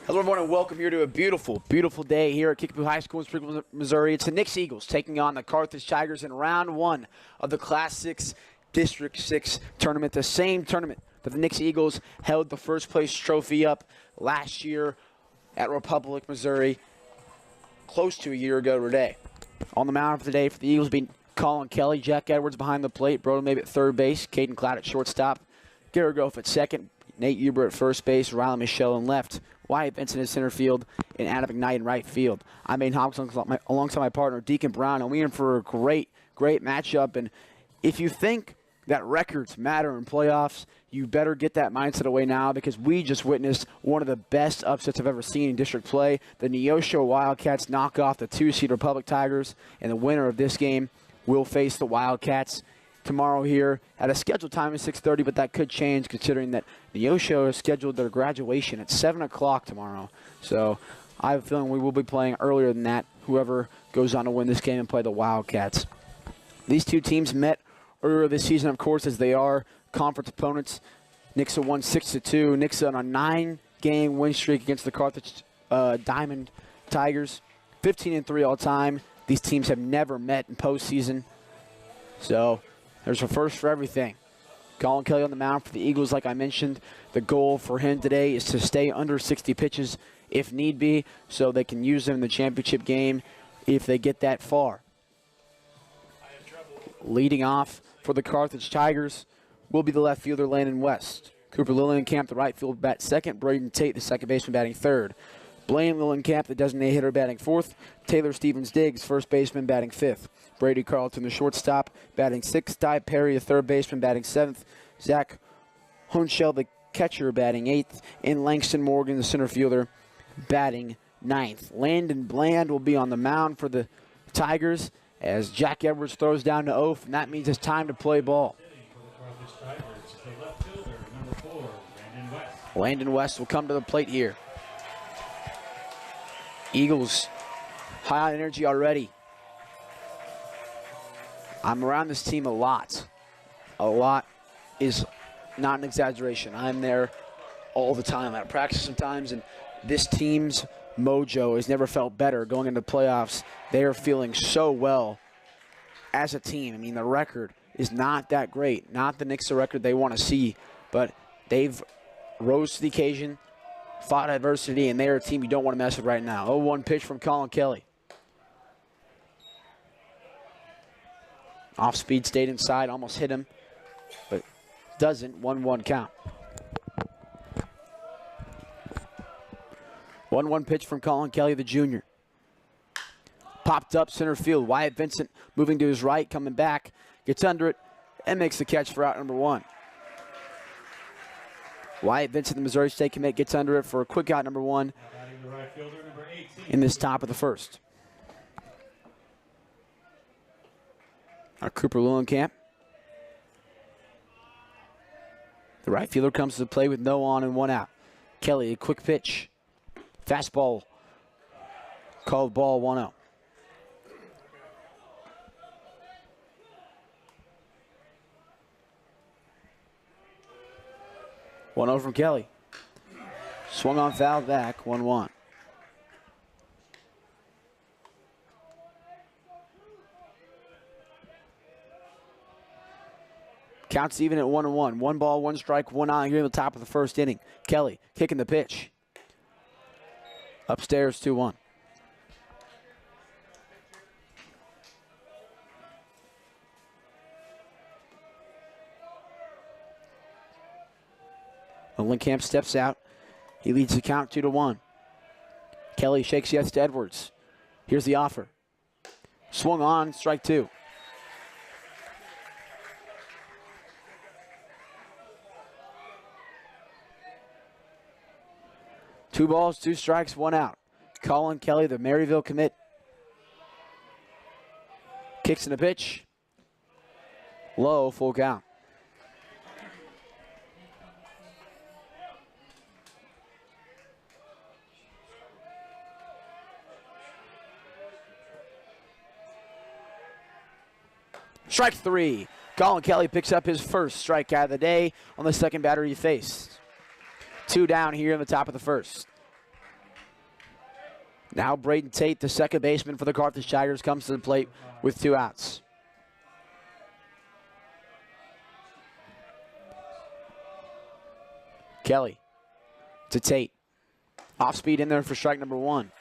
Hello, everyone, and welcome here to a beautiful, beautiful day here at Kickapoo High School in Pregame, Missouri. It's the Nixa Eagles taking on the Carthage Tigers in round one of the Class 6 District 6 tournament, the same tournament that the Nixa Eagles held the first place trophy up last year at Republic, Missouri, close to a year ago today. On the mound for the day for the Eagles being Colin Kelly, Jack Edwards behind the plate, Broden maybe at third base, Caden Cloud at shortstop, Garrett Goff at second, Nate Huber at first base, Riley Michelle in left, Wyatt Benson in center field, and Adam McKnight in right field. I'm Aiden Hopkins alongside my partner, Deacon Brown, and we're in for a great, great matchup. And if you think that records matter in playoffs, you better get that mindset away now, because we just witnessed one of the best upsets I've ever seen in district play. The Neosho Wildcats knock off the 2-seed Republic Tigers, and the winner of this game will face the Wildcats tomorrow here at a scheduled time of 6:30, but that could change considering that Neosho has scheduled their graduation at 7 o'clock tomorrow. So I have a feeling we will be playing earlier than that, whoever goes on to win this game and play the Wildcats. These two teams met earlier this season, of course, as they are conference opponents. Nixa won 6-2. Nixa on a 9-game win streak against the Carthage Diamond Tigers. 15-3 all time. These teams have never met in postseason. So there's a first for everything. Colin Kelly on the mound for the Eagles, like I mentioned. The goal for him today is to stay under 60 pitches if need be, so they can use them in the championship game if they get that far. Leading off for the Carthage Tigers will be the left fielder, Landon West. Cooper Lillenkamp, the right field, bat second. Braden Tate, the second baseman, batting third. Blaine Lillenkamp, the designated hitter, batting fourth. Taylor Stevens-Diggs, first baseman, batting fifth. Brady Carlton, the shortstop, batting sixth. Ty Perry, the third baseman, batting seventh. Zach Honshell, the catcher, batting eighth. And Langston Morgan, the center fielder, batting ninth. Landon Bland will be on the mound for the Tigers as Jack Edwards throws down to Oath, and that means it's time to play ball. Landon West will come to the plate here. Eagles high on energy already. I'm around this team a lot. A lot is not an exaggeration. I'm there all the time. I practice sometimes, and this team's mojo has never felt better going into playoffs. They are feeling so well as a team. I mean, the record is not that great. Not the Nixa record they want to see, but they've rose to the occasion, fought adversity, and they're a team you don't want to mess with right now. 0-1 pitch from Colin Kelly. Off speed, stayed inside, almost hit him, but doesn't. 1-1 count. 1-1 pitch from Colin Kelly, the junior. Popped up center field. Wyatt Vincent moving to his right, coming back, gets under it, and makes the catch for out number one. Wyatt Vincent, the Missouri State commit, gets under it for a quick out number one in this top of the first. Our Cooper Lillenkamp. The right fielder comes to the play with no on and one out. Kelly, a quick pitch. Fastball. Called ball 1-0. From Kelly. Swung on, foul back, 1-1. Counts even at 1-1. 1 ball, 1 strike, 1 out here in the top of the first inning. Kelly kicking the pitch. Upstairs, 2-1. Lillenkamp steps out. He leads the count 2-1. Kelly shakes yes to Edwards. Here's the offer. Swung on, strike two. Two balls, 2 strikes, 1 out. Colin Kelly, the Maryville commit. Kicks in the pitch. Low, full count. Strike 3. Colin Kelly picks up his first strikeout of the day on the second batter he faced. 2 down here in the top of the first. Now Braden Tate, the second baseman for the Carthage Tigers, comes to the plate with 2 outs. Kelly to Tate. Off speed in there for strike number 1.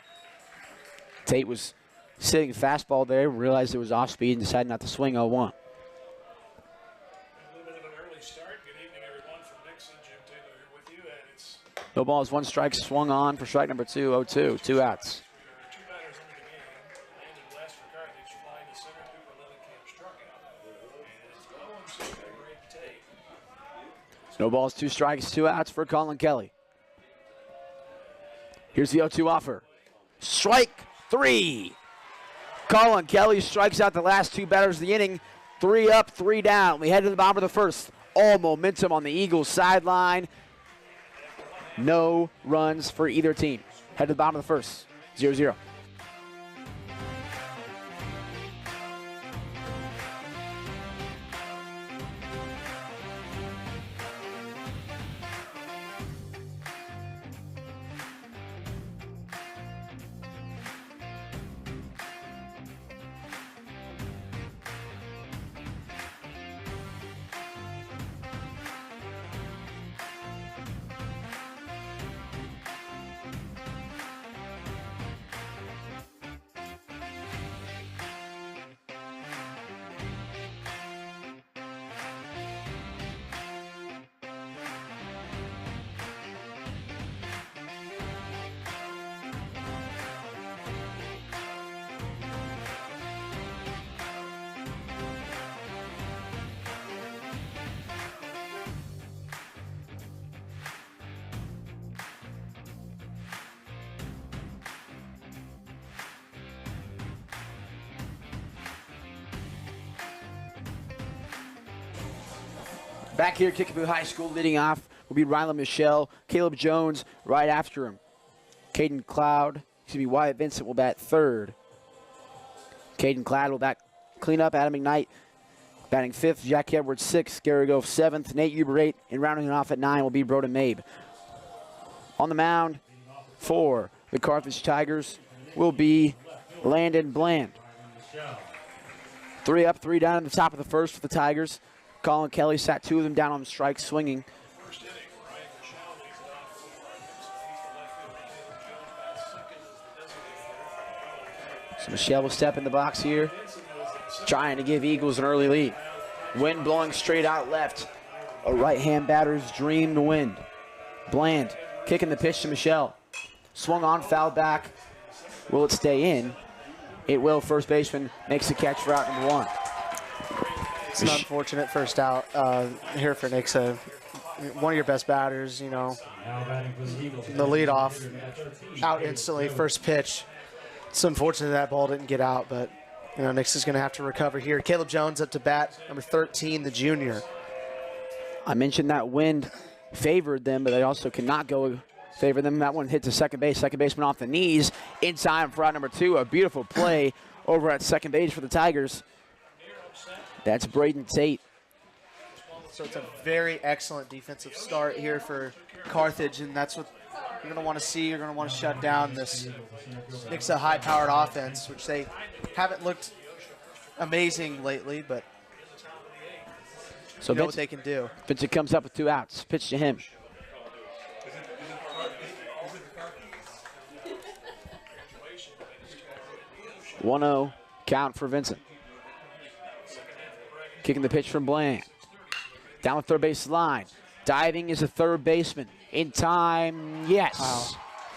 Tate was sitting fastball there, realized it was off speed, and decided not to swing 0-1. A little bit of an early start. Good evening, everyone, from Nixa. Jim Taylor here with you, and it's No balls, 1 strike, swung on for strike number 2, 0-2, 2 outs. 2 batters into the game. Landon West for Carthage flying to center. Cooper Lillenkamp struck out. And it's 0-6 by Braden Tate. No balls, 2 strikes, 2 outs for Colin Kelly. Here's the 0-2 offer. Strike 3. Colin Kelly strikes out the last 2 batters of the inning. 3 up, 3 down. We head to the bottom of the first. All momentum on the Eagles sideline. No runs for either team. Head to the bottom of the first. 0-0. Back here at Kickapoo High School, leading off will be Rylan Michelle. Caleb Jones right after him. Wyatt Vincent will bat third. Caden Cloud will bat cleanup. Adam McKnight batting fifth. Jack Edwards sixth. Gary Gove seventh. Nate Huber eighth. And rounding it off at 9 will be Broden Mabe. On the mound for the Carthage Tigers will be Landon Bland. 3 up, 3 down in the top of the first for the Tigers. Colin Kelly sat 2 of them down on the strike, swinging. First inning, Ryan Michelle leads it off for So Michelle will step in the box here, trying to give Eagles an early lead. Wind blowing straight out left. A right-hand batter's dream to win. Bland kicking the pitch to Michelle. Swung on, fouled back. Will it stay in? It will. First baseman makes the catch for out number 1. It's an unfortunate first out here for Nixa. One of your best batters, you know, the leadoff, out instantly, first pitch. It's unfortunate that ball didn't get out, but, you know, Nixa's going to have to recover here. Caleb Jones up to bat, number 13, the junior. I mentioned that wind favored them, but they also cannot go favor them. That one hit to second base. Second baseman off the knees. In time for out number 2. A beautiful play over at second base for the Tigers. That's Braden Tate. So it's a very excellent defensive start here for Carthage, and that's what you're going to want to see. You're going to want to shut down this Nixa high-powered offense, which they haven't looked amazing lately, but so you know what they can do. Vincent comes up with 2 outs. Pitch to him. One 0 count for Vincent. Kicking the pitch from Bland. Down the third base line. Diving is a third baseman. In time, yes. Wow.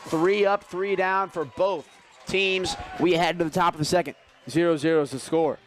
3 up, 3 down for both teams. We head to the top of the second. 0-0 is the score.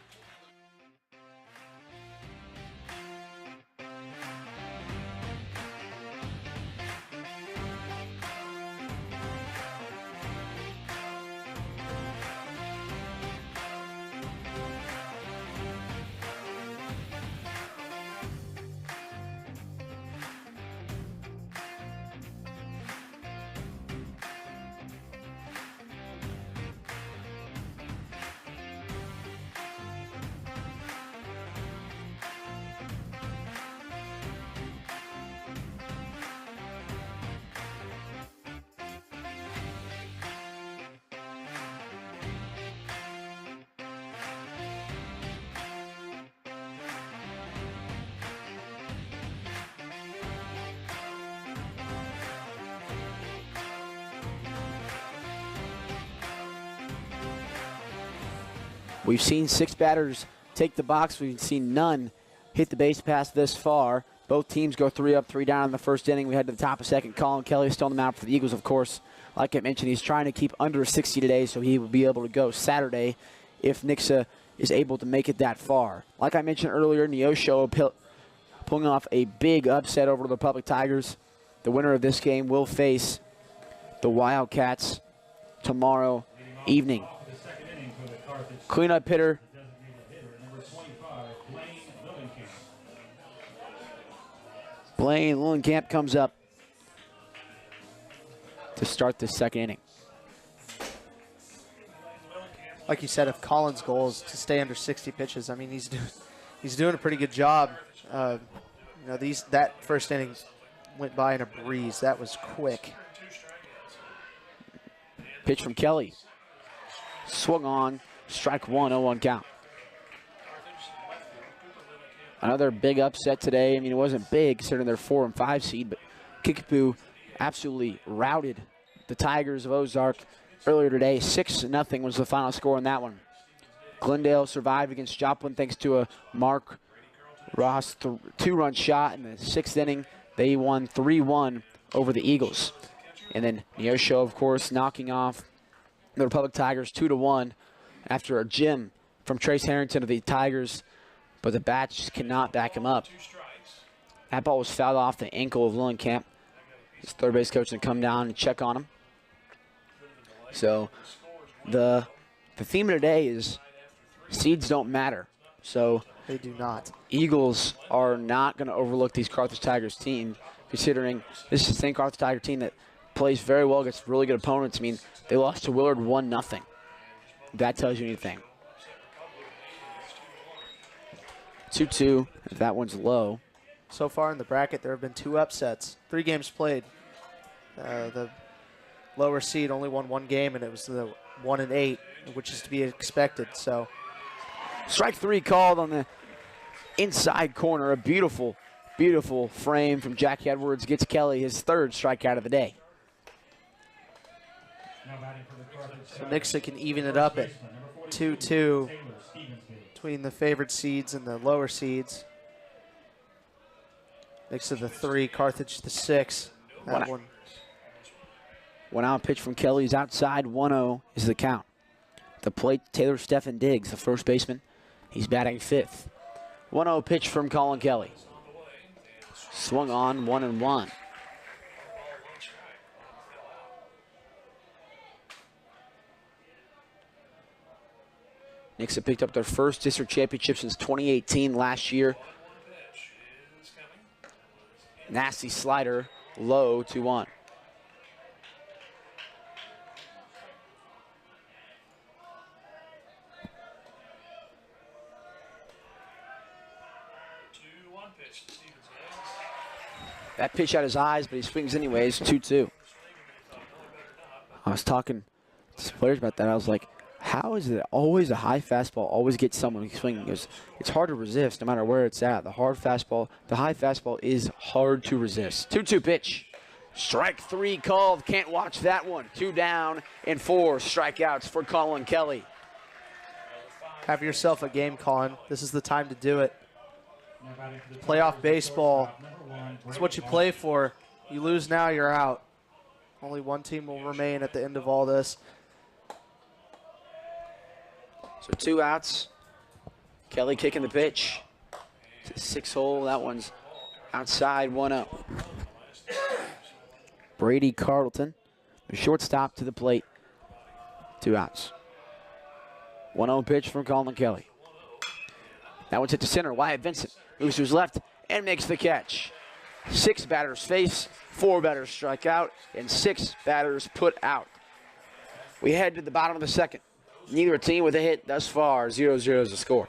We've seen 6 batters take the box. We've seen none hit the base pass this far. Both teams go 3 up, 3 down in the first inning. We head to the top of second. Colin Kelly is still on the mound for the Eagles, of course. Like I mentioned, he's trying to keep under 60 today, so he will be able to go Saturday if Nixa is able to make it that far. Like I mentioned earlier, Neosho pulling off a big upset over the Republic Tigers. The winner of this game will face the Wildcats tomorrow evening. Cleanup hitter Blaine Lillenkamp comes up to start the second inning. Like you said, if Colin's goal is to stay under 60 pitches, I mean, he's doing a pretty good job. You know, that first inning went by in a breeze. That was quick. Pitch from Kelly. Swung on, strike 1, 0-1 count. Another big upset today. I mean, it wasn't big considering they're 4 and 5 seed, but Kickapoo absolutely routed the Tigers of Ozark earlier today. 6-0 was the final score in that one. Glendale survived against Joplin thanks to a Mark Ross 2-run shot in the 6th inning. They won 3-1 over the Eagles. And then Neosho, of course, knocking off the Republic Tigers 2-1 after a gem from Trace Harrington of the Tigers, but the bats just cannot back him up. That ball was fouled off the ankle of Lillenkamp. His third base coach to come down and check on him. So the theme of today is seeds don't matter. So they do not. Eagles are not going to overlook these Carthage Tigers team, considering this is the same Carthage Tiger team that plays very well against really good opponents. I mean, they lost to Willard 1-0. That tells you anything. 2-2. That one's low. So far in the bracket, there have been 2 upsets. 3 games played. The lower seed only won 1 game, and it was the 1-8, which is to be expected. So, strike 3 called on the inside corner. A beautiful, beautiful frame from Jackie Edwards gets Kelly his 3rd strikeout of the day. So Nixa can even it up at 2-2 between the favored seeds and the lower seeds. Nixa the 3, Carthage the 6. That one. One out pitch from Kelly is outside. 1-0 is the count. The plate, Taylor Stephen Diggs, the first baseman. He's batting 5th. 1-0 pitch from Colin Kelly. Swung on, 1-1. Nixa picked up their first district championship since 2018 last year. Nasty slider, low, 2-1. That pitch out his eyes, but he swings anyways, 2-2. I was talking to some players about that. I was like, how is it always a high fastball always gets someone swinging? It's hard to resist no matter where it's at. The high fastball is hard to resist. 2-2 pitch. Strike 3 called. Can't watch that one. 2 down and 4 strikeouts for Colin Kelly. Have yourself a game, Colin. This is the time to do it. Playoff baseball. It's what you play for. You lose now, you're out. Only one team will remain at the end of all this. So 2 outs. Kelly kicking the pitch. It's a 6-hole. That one's outside, 1-0. Brady Carlton, the shortstop, to the plate. 2 outs. 1-0 pitch from Colin Kelly. That one's hit to center. Wyatt Vincent moves to his left and makes the catch. 6 batters face, 4 batters strike out, and 6 batters put out. We head to the bottom of the second. Neither team with a hit thus far. 0-0 is the score.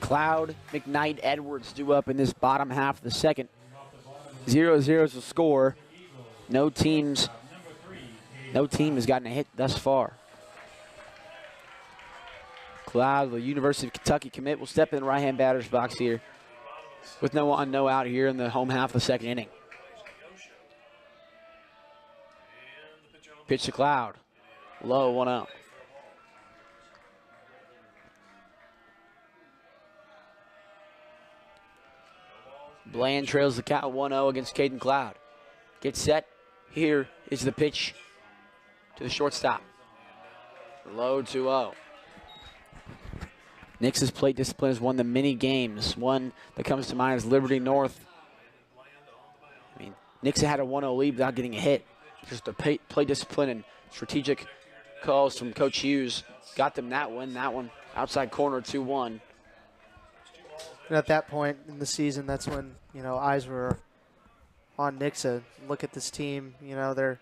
Cloud, McKnight, Edwards due up in this bottom half of the second. 0-0 is the score. No team has gotten a hit thus far. Cloud, the University of Kentucky commit, will step in the right-hand batter's box here with no on, no out here in the home half of the second inning. Pitch to Cloud. Low, 1-0. Bland trails the count 1-0 against Caden Cloud. Gets set. Here is the pitch to the shortstop. Low, 2-0. Nix's plate discipline has won the mini games. One that comes to mind is Liberty North. I mean, Nixa had a 1-0 lead without getting a hit. Just the play discipline and strategic calls from Coach Hughes got them that one. That one outside corner, 2-1. And at that point in the season, that's when, you know, eyes were on Nixa. Look at this team. You know, they're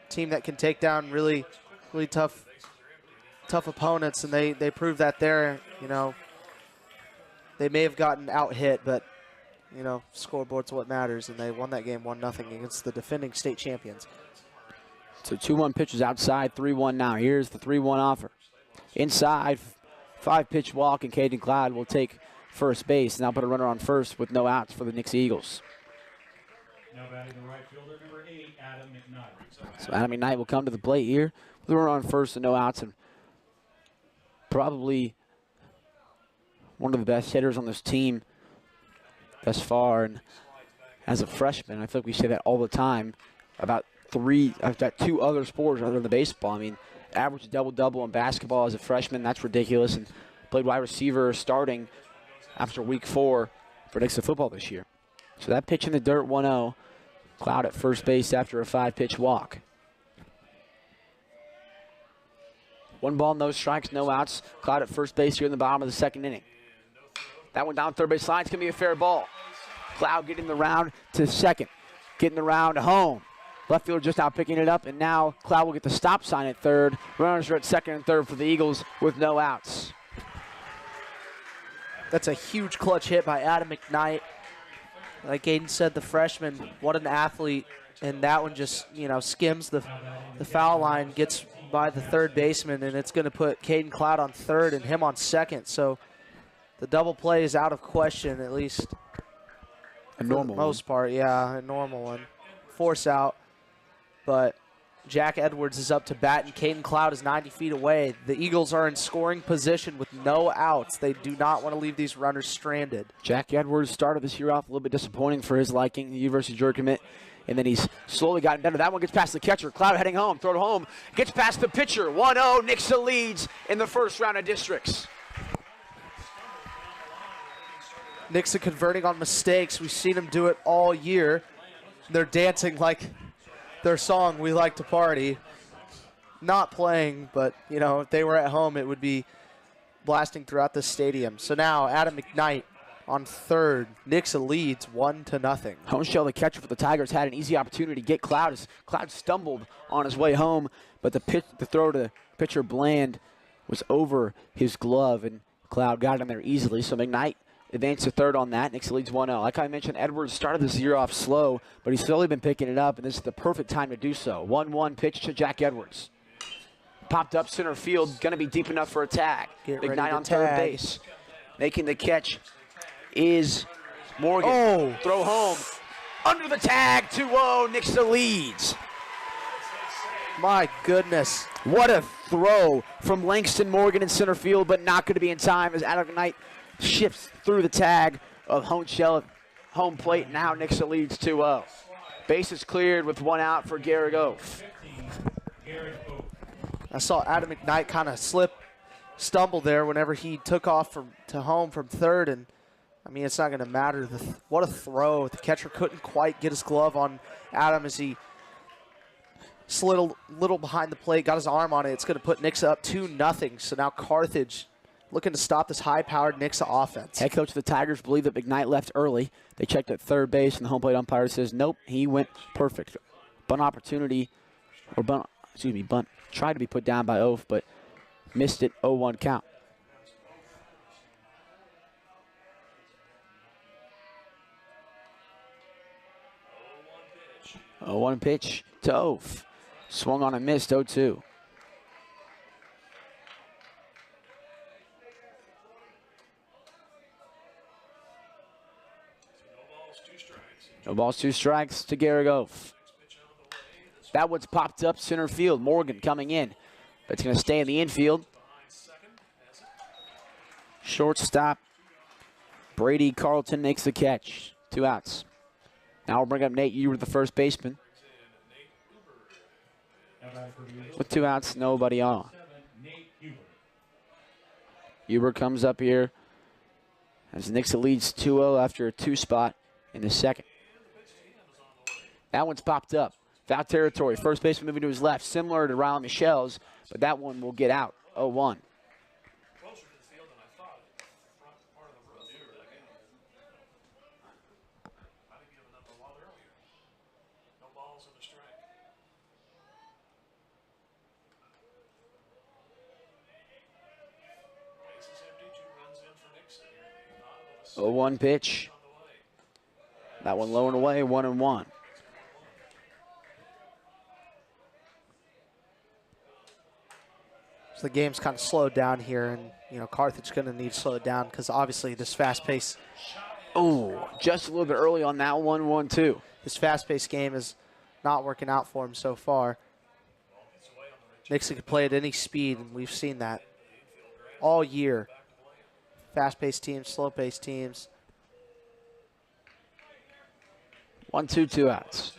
a team that can take down really tough opponents, and they proved that there. You know, they may have gotten out hit, but, you know, scoreboard's what matters, and they won that game 1-0 against the defending state champions. So 2-1 pitches outside, 3-1 now. Here's the 3-1 offer. Inside, 5-pitch walk, and Caden Cloud will take first base. Now put a runner on first with no outs for the Nixa Eagles. Now batting the right fielder, number 8, Adam McKnight. So Adam McKnight will come to the plate here with a runner on first and no outs, and probably one of the best hitters on this team thus far. And as a freshman, I feel like we say that all the time about two other sports other than baseball. I mean, average double-double in basketball as a freshman, that's ridiculous. And played wide receiver starting after week 4 for Nixa football this year. So that pitch in the dirt, 1-0. Cloud at first base after a 5-pitch walk. 1 ball, no strikes, no outs. Cloud at first base here in the bottom of the second inning. That one down third base line. It's going to be a fair ball. Cloud getting the round to second. Getting the round to home. Left fielder just now picking it up, and now Cloud will get the stop sign at third. Runners are at second and third for the Eagles with no outs. That's a huge clutch hit by Adam McKnight. Like Aiden said, the freshman, what an athlete. And that one just, you know, skims the foul line, gets by the third baseman, and it's going to put Caden Cloud on third and him on second. So the double play is out of question, at least a normal for the most part. Yeah, a normal one. Force out. But Jack Edwards is up to bat, and Caden Cloud is 90 feet away. The Eagles are in scoring position with no outs. They do not want to leave these runners stranded. Jack Edwards started this year off a little bit disappointing for his liking, the University of Georgia commit, and then he's slowly gotten better. That one gets past the catcher. Cloud heading home, throw it home, gets past the pitcher. 1-0, Nixa leads in the first round of districts. Nixa converting on mistakes. We've seen them do it all year. They're dancing like their song, "We Like to Party." Not playing, but, you know, if they were at home, it would be blasting throughout the stadium. So now Adam McKnight on third. Nixa leads 1-0. Honeshell, the catcher for the Tigers, had an easy opportunity to get Cloud as Cloud stumbled on his way home, but the throw to pitcher Bland was over his glove, and Cloud got him there easily. So McKnight advanced to third on that. Nixa leads 1-0. Like I mentioned, Edwards started this year off slow, but he's slowly been picking it up, and this is the perfect time to do so. 1-1 pitch to Jack Edwards. Popped up center field, going to be deep enough for a tag. McKnight on third base. Making the catch is Morgan. Oh. Throw home. Under the tag, 2-0, Nixa leads. My goodness. What a throw from Langston Morgan in center field, but not going to be in time as Adam McKnight shifts through the tag of Honeshell at home plate. Now Nixa leads 2-0. Bases cleared with 1 out for Garrick Oaf. I saw Adam McKnight kind of stumble there whenever he took off to home from third, and I mean, it's not going to matter. What a throw. The catcher couldn't quite get his glove on Adam as he slid a little behind the plate, got his arm on it. It's going to put Nixa up 2-0. So now Carthage looking to stop this high-powered Nixa offense. Head coach of the Tigers believe that McKnight left early. They checked at third base, and the home plate umpire says, nope, he went perfect. Bunt opportunity, or bunt, tried to be put down by Oaf, but missed it, 0-1 count. 0-1 pitch to Oaf. Swung on and missed, 0-2. No balls, 2 strikes to Garrick Oaf. That one's popped up center field. Morgan coming in. But it's going to stay in the infield. Shortstop Brady Carlton makes the catch. 2 outs. Now we'll bring up Nate Uber, the first baseman. With 2 outs, nobody on. Uber comes up here as Nixa leads 2-0 after a 2 spot in the second. That one's popped up. Foul territory. First baseman moving to his left, similar to Riley Michelle's, but that one will get out. 0-1. Oh, 1 pitch. That one low and away, 1-1. So the game's kind of slowed down here, and Carthage going to need to slow it down because obviously this fast pace. Oh, just a little bit early on that 1-1-2. This fast-paced game is not working out for him so far. Nixa could play at any speed, and we've seen that all year. Fast-paced teams, slow-paced teams. 1-2, 2 outs.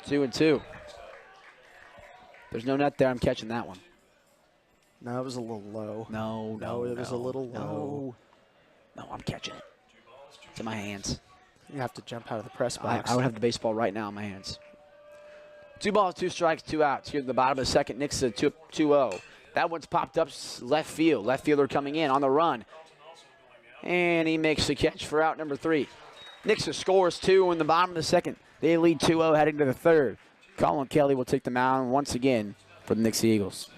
2-2. There's no net there. I'm catching that one. No, it was a little low. No, it was a little low. No, I'm catching it. It's in my hands. You have to jump out of the press box. I would have the baseball right now in my hands. 2 balls, 2 strikes, 2 outs. Here at the bottom of the second, Nixa 2-0. That one's popped up left field. Left fielder coming in on the run. And he makes the catch for out number 3. Nixa scores 2 in the bottom of the second. They lead 2-0 heading to the third. Colin Kelly will take the mound once again for the Nixa Eagles.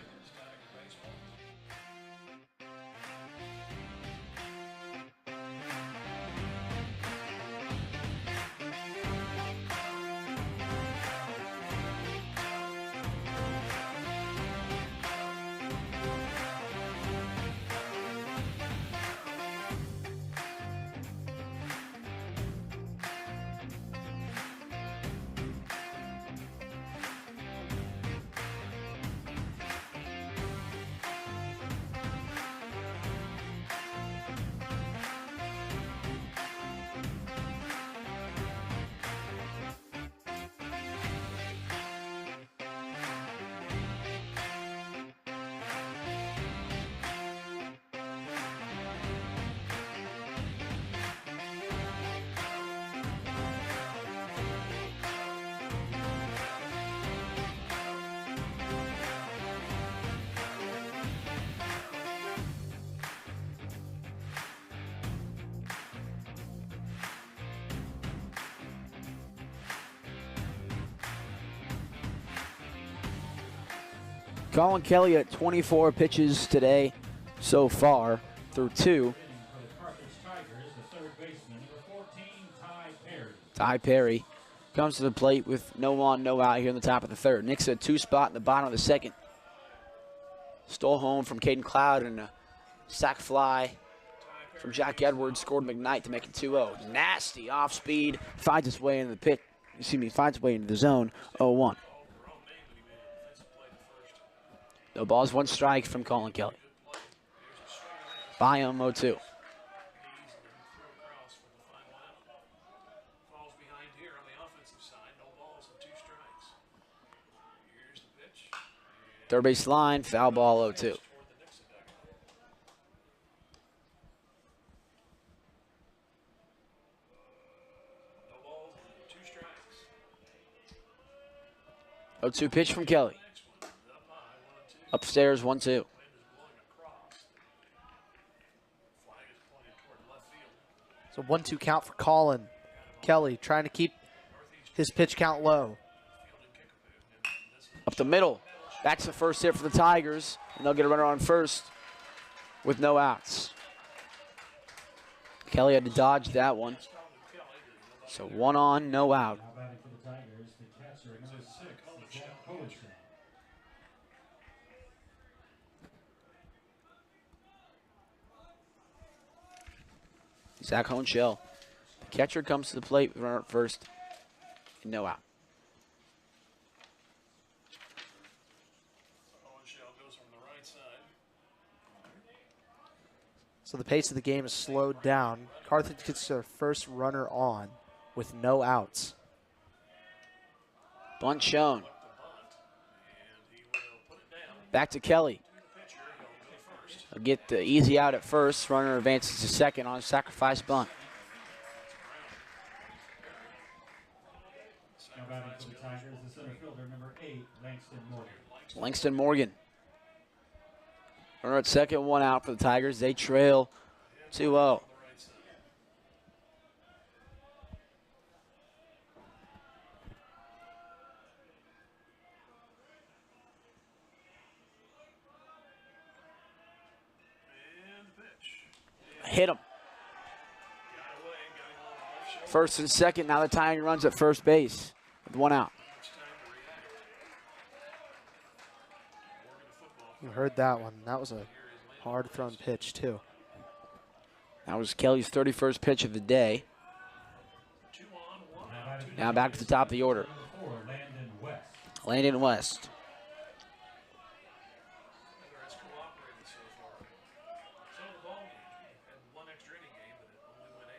Colin Kelly at 24 pitches today so far through 2. Ty Perry comes to the plate with no on, no out here in the top of the third. Nixa 2 spot in the bottom of the second. Stole home from Caden Cloud and a sac fly from Jack Edwards. Scored McKnight to make it 2-0. Nasty off speed. Finds its way into the pit. Finds its way into the zone. 0-1. No balls, 1 strike from Colin Kelly. By him, 0-2. Third base line, foul ball, 0-2. Oh, 2 pitch from Kelly. Upstairs, 1-2. So 1-2 count for Colin Kelly, trying to keep his pitch count low. Up the middle. That's the first hit for the Tigers, and they'll get a runner on first with no outs. Kelly had to dodge that one. So 1 on, no out. Now batting for the Tigers, the catcher, number 6, Zach Cohenson. Zach Honchell. The catcher comes to the plate, runner at first, and no out. Goes from the right side. So the pace of the game is slowed down. Carthage gets their first runner on with no outs. Bunt shown. And he will put it down. Back to Kelly. To the pitcher, he'll go first. He'll get the easy out at first. Runner advances to second on a sacrifice bunt. Now batting for the Tigers, the center fielder, number 8, Langston Morgan. Langston Morgan. Runner at second, 1 out for the Tigers. They trail 2-0. And the pitch. Hit him. Got away, got him on the left shoulder. First and second. Now the tying runs at first base with 1 out. Much time to react. Morgan to football. You heard that one. That was a hard thrown pitch, too. That was Kelly's 31st pitch of the day. 2 on, 1 Now out. batting for Now back to the top of the order. number 4, Landon West. Landon West. Weather has cooperated so far. So the ball game. Had 1 extra inning game, but it only went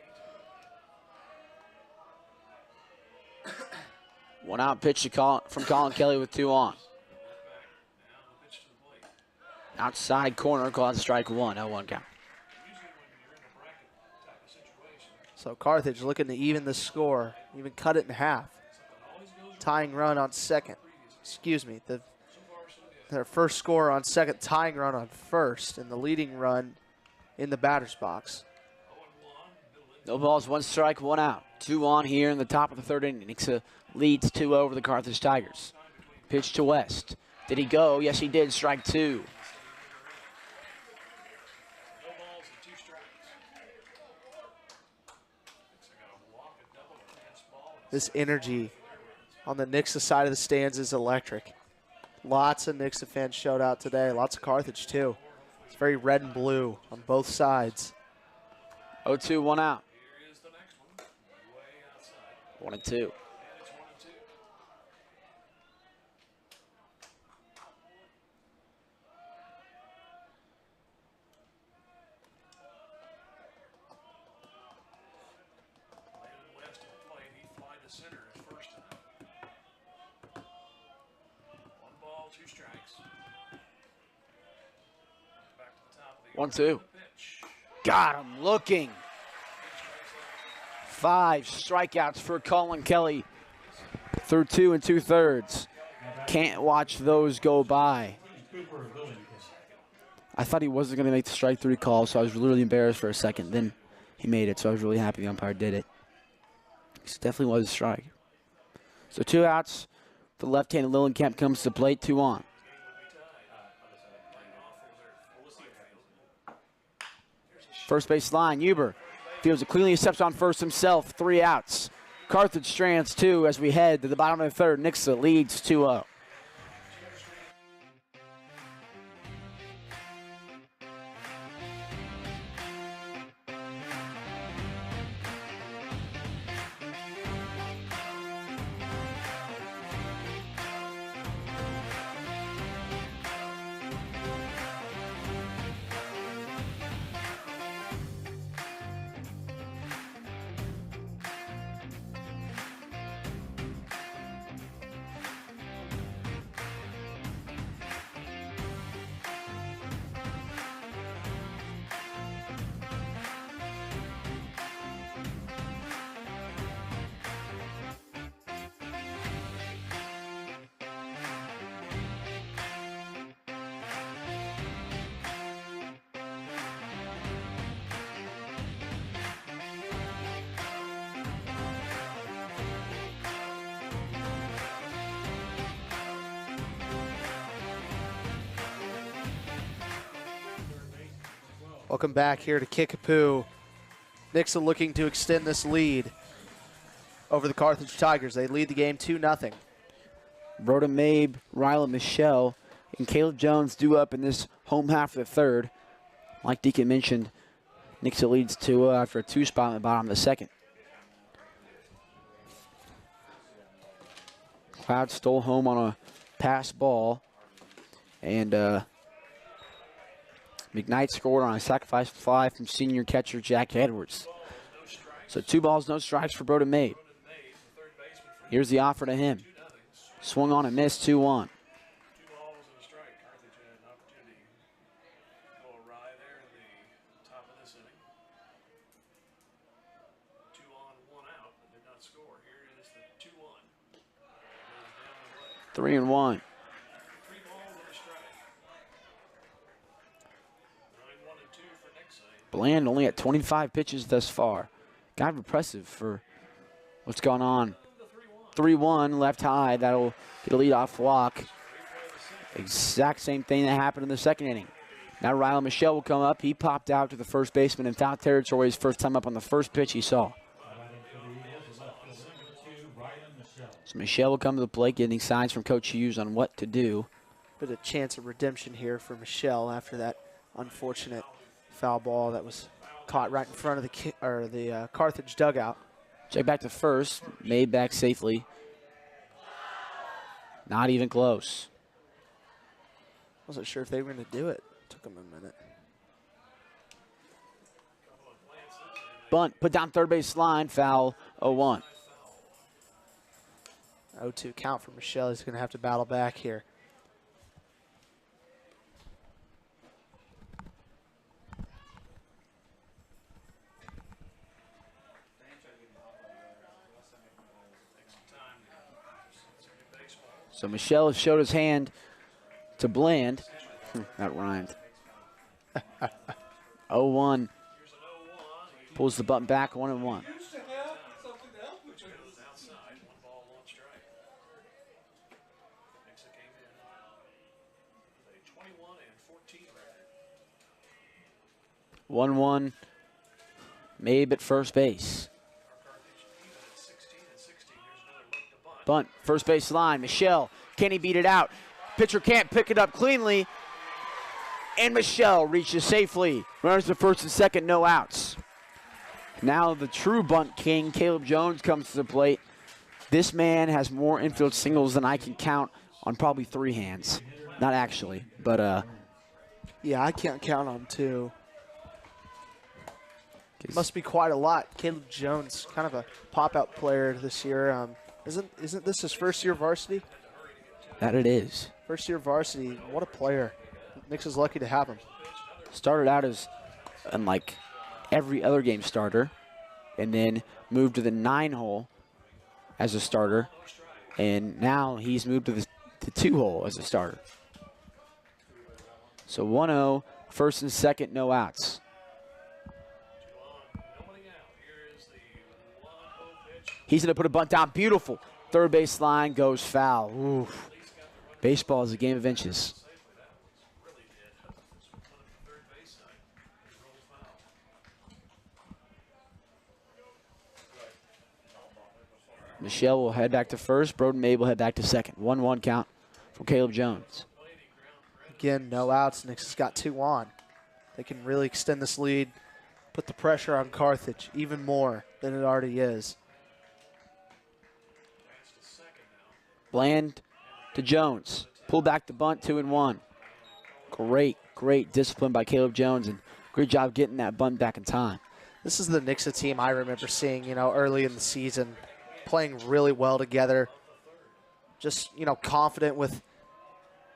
8. 1 out pitch from Colin Kelly with 2 on. Back. Now the pitch to the plate. Outside corner, called strike 1. 0-1 count. Usually when you're in a bracket type of situation, So Carthage looking to even the score, even cut it in half. always goes Tying run on second. Excuse me. so far so good. Their first score on second, tying run on first, and the leading run in the batter's box. 0-1, middle No balls, 1 strike, 1 out. 2 on here in the top of the 3rd inning. Nixa leads 2 over the Carthage Tigers. Pitch to West. Did he go? Yes, he did. Strike 2. No balls and 2 strikes. Nixa got a walk, a double, a fastball, and This energy on the Nixa side of the stands is electric. Lots of Nixa fans showed out today. Lots of Carthage, too. It's very red and blue on both sides. 0-2, 1 out. here is the next one. Way outside. 1 and 2. And it's 1 and 2. Landon West at the plate. He fly to center his first time. 1 ball, 2 strikes. Back to the top of the 1-2. pitch. Got him looking. 5 strikeouts for Colin Kelly through 2 2/3. Can't watch those go by. Cooper Willington. I thought he wasn't going to make the strike 3 call, so I was really embarrassed for a second. Then he made it, so I was really happy the umpire did it. It definitely was a strike. So 2 outs. The left-handed Lillenkamp comes to the plate, 2 on. First base line, Huber fields it cleanly, steps on first himself, 3 outs. Carthage strands 2 as we head to the bottom of the 3rd. Nixa leads 2-0. Welcome back here to Kickapoo. Nixa looking to extend this lead over the Carthage Tigers. They lead the game 2-0. Rhoda Mabe, Ryla Michelle, and Caleb Jones due up in this home half of the third. Like Deacon mentioned, Nixa leads 2-0 after a 2-spot in the bottom of the second. Cloud stole home on a pass ball, and McKnight scored on a sacrifice fly from senior catcher Jack Edwards. So 2 balls, no strikes for Broden Mabe. Here's the offer to him. Swung on and missed, 2-1. 2 balls and a strike. Carthage had an opportunity to go awry there in the top of this inning. 2 on, 1 out, but did not score. Here is the 2-1. 3-1. 3 balls and a strike. 9-1 and 2 for Nixa. Bland only at 25 pitches thus far. Kind of impressive for what's gone on. 3-1 left high. That'll get a leadoff walk. Exact same thing that happened in the second inning. Now Rylan Michelle will come up. He popped out to the first baseman in foul territory his first time up on the first pitch he saw. So Michelle will come to the plate, getting signs from Coach Hughes on what to do. But a chance of redemption here for Michelle after that unfortunate foul ball that was caught right in front of the Carthage dugout. Check back to first. Made back safely. Not even close. Wasn't sure if they were going to do it. Took them a minute. Bunt, put down third base line, foul, 0-1. 0-2 count for Michelle. He's going to have to battle back here. So Michelle has showed his hand to Bland. That rhymed. 0-1. Pulls the button back, 1-1. Outside, 1 ball, 1 strike. Nixa came in with a 21 and 14 record. 1-1. Mabe at first base. Carthage even at 16 and 16. Here's another look to bunt. Bunt, first base line. Michelle, can he beat it out? Pitcher can't pick it up cleanly. And Michelle reaches safely. Runners to first and second, no outs. Now the true bunt king, Caleb Jones, comes to the plate. This man has more infield singles than I can count on probably 3 hands. Not actually, but Yeah, I can't count on 2. Must be quite a lot. Caleb Jones, kind of a pop-out player this year. Isn't this his first year varsity? that it is. First year varsity. What a player. Nixa's lucky to have him. Started out as like every other game starter, and then moved to the 9-hole as a starter, and now he's moved to the 2-hole as a starter. So 1-0, first and second, no outs. He's going to put a bunt down. Beautiful. Third base line goes foul. Oof. Baseball is a game of inches. Michelle will head back to first. Broden Mabe will head back to second. 1-1 count for Caleb Jones. Again, no outs. Nixa's got 2 on. They can really extend this lead, put the pressure on Carthage even more than it already is. Bland to Jones. Pull back the bunt, 2-1. Great discipline by Caleb Jones, and great job getting that bunt back in time. This is the Nixa team I remember seeing, early in the season, playing really well together. Just, confident with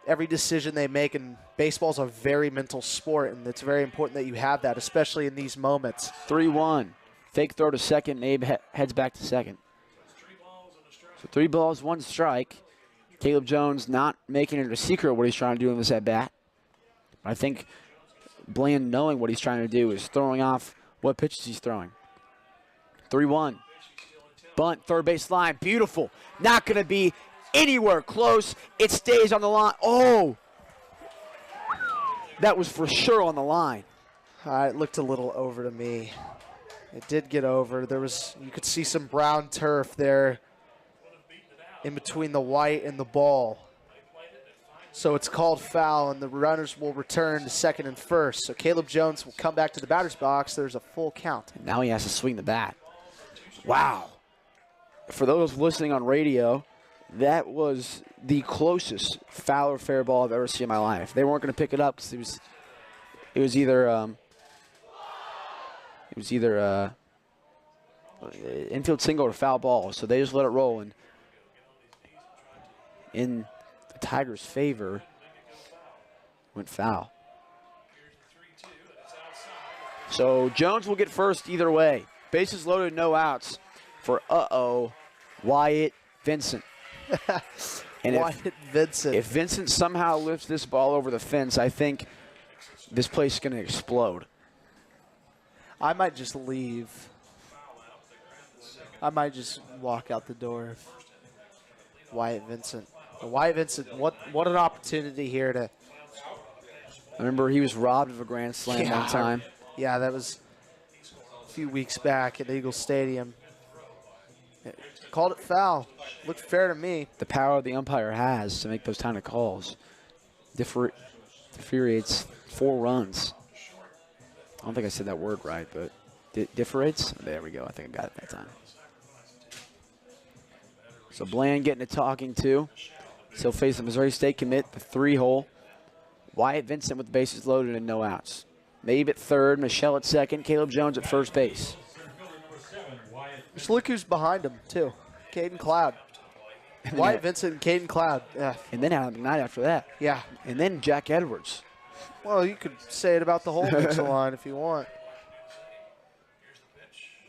every decision they make, and baseball's a very mental sport, and it's very important that you have that, especially in these moments. 3-1. Fake throw to second. Mabe heads back to second. So 3 balls, 1 strike. Caleb Jones not making it a secret what he's trying to do in this at-bat. I think Bland, knowing what he's trying to do, is throwing off what pitches he's throwing. 3-1. Bunt, third base line. Beautiful. Not going to be anywhere close. It stays on the line. Oh! That was for sure on the line. It looked a little over to me. It did get over. You could see some brown turf there in between the white and the ball. So it's called foul, and the runners will return to second and first. So Caleb Jones will come back to the batter's box. There's a full count. Now he has to swing the bat. Wow. For those listening on radio, that was the closest foul or fair ball I've ever seen in my life. They weren't going to pick it up because it was either infield single or foul ball. So they just let it roll, and in the Tigers' favor, went foul. So Jones will get first either way. Bases loaded, no outs for Wyatt Vincent. And Wyatt Vincent. If Vincent somehow lifts this ball over the fence, I think this place is going to explode. I might just leave. I might just walk out the door. Wyatt Vincent. Wyatt Vincent, what an opportunity here to. I remember he was robbed of a grand slam one time. Yeah, that was a few weeks back at Eagle Stadium. Called it foul. Looked fair to me. The power the umpire has to make those kind of calls differentiates 4 runs. I don't think I said that word right, but differentiates? There we go. I think I got it that time. So Bland getting a talking to. He'll face the Missouri State commit, the 3-hole. Wyatt Vincent with the bases loaded and no outs. Mabe at third, Michelle at second, Caleb Jones at first base. Just look who's behind him, too. Caden Cloud. Wyatt Vincent and Caden Cloud. Yeah. And then Adam McKnight after that. Yeah. And then Jack Edwards. Well, you could say it about the whole Nixa line if you want.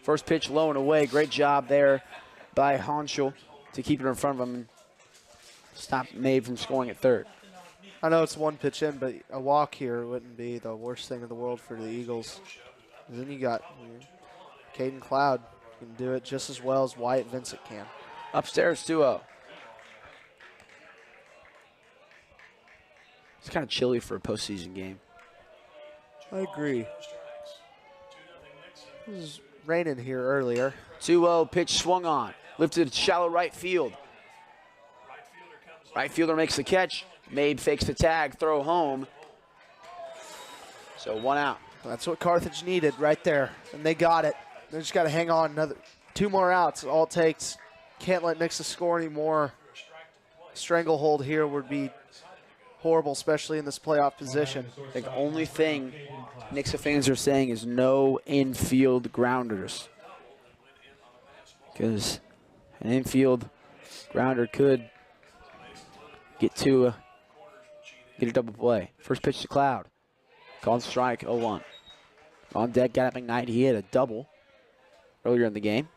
First pitch low and away. Great job there by Honschel to keep it in front of him and stop Mabe from scoring at third. I know it's one pitch in, but a walk here wouldn't be the worst thing in the world for the Eagles. And then you got Caden Cloud can do it just as well as Wyatt Vincent can. Upstairs 2-0. It's kind of chilly for a postseason game. I agree. It was raining here earlier. 2-0 pitch swung on. Lifted shallow right field. Right fielder makes the catch. Mabe fakes the tag, throw home. So 1 out. That's what Carthage needed right there, and they got it. They just got to hang on another 2 more outs. All it takes. Can't let Nixa score anymore. Stranglehold here would be horrible, especially in this playoff position. I think the only thing Nixa fans are saying is no infield grounders. Because an infield grounder could get a double play. First pitch to Cloud. Called strike, 0-1. On deck, got up McKnight. He hit a double earlier in the game.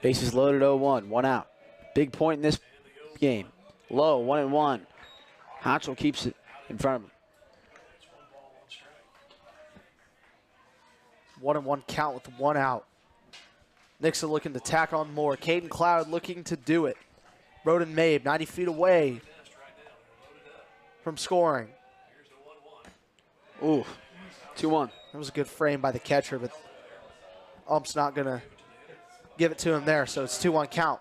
Bases loaded, 0-1. 1 out. Big point in this game. Low, 1-1. Honschel keeps it in front of him. 1-1 count with 1 out. Nixa looking to tack on more. Caden Cloud looking to do it. Roden Mabe, 90 feet away from scoring. Ooh, 2-1. That was a good frame by the catcher, but ump's not going to give it to him there, so it's 2-1 count.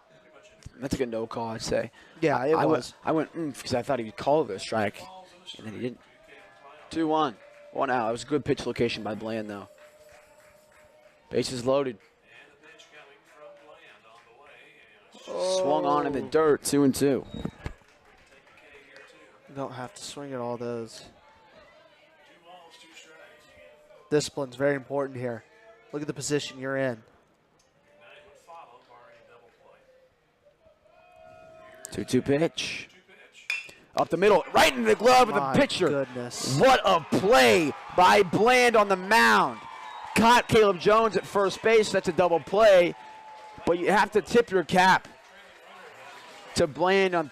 That's a good no call, I'd say. Yeah, it was. I went because I thought he'd call the strike, and then he didn't. 2-1. 1 out. It was a good pitch location by Bland, though. Bases loaded. Swung on in the dirt, 2-2. You don't have to swing at all those. Discipline's very important here. Look at the position you're in. 2-2 pitch. Up the middle, right into the glove of the pitcher. Goodness. What a play by Bland on the mound. Caught Caleb Jones at first base. That's a double play. But you have to tip your cap to Bland on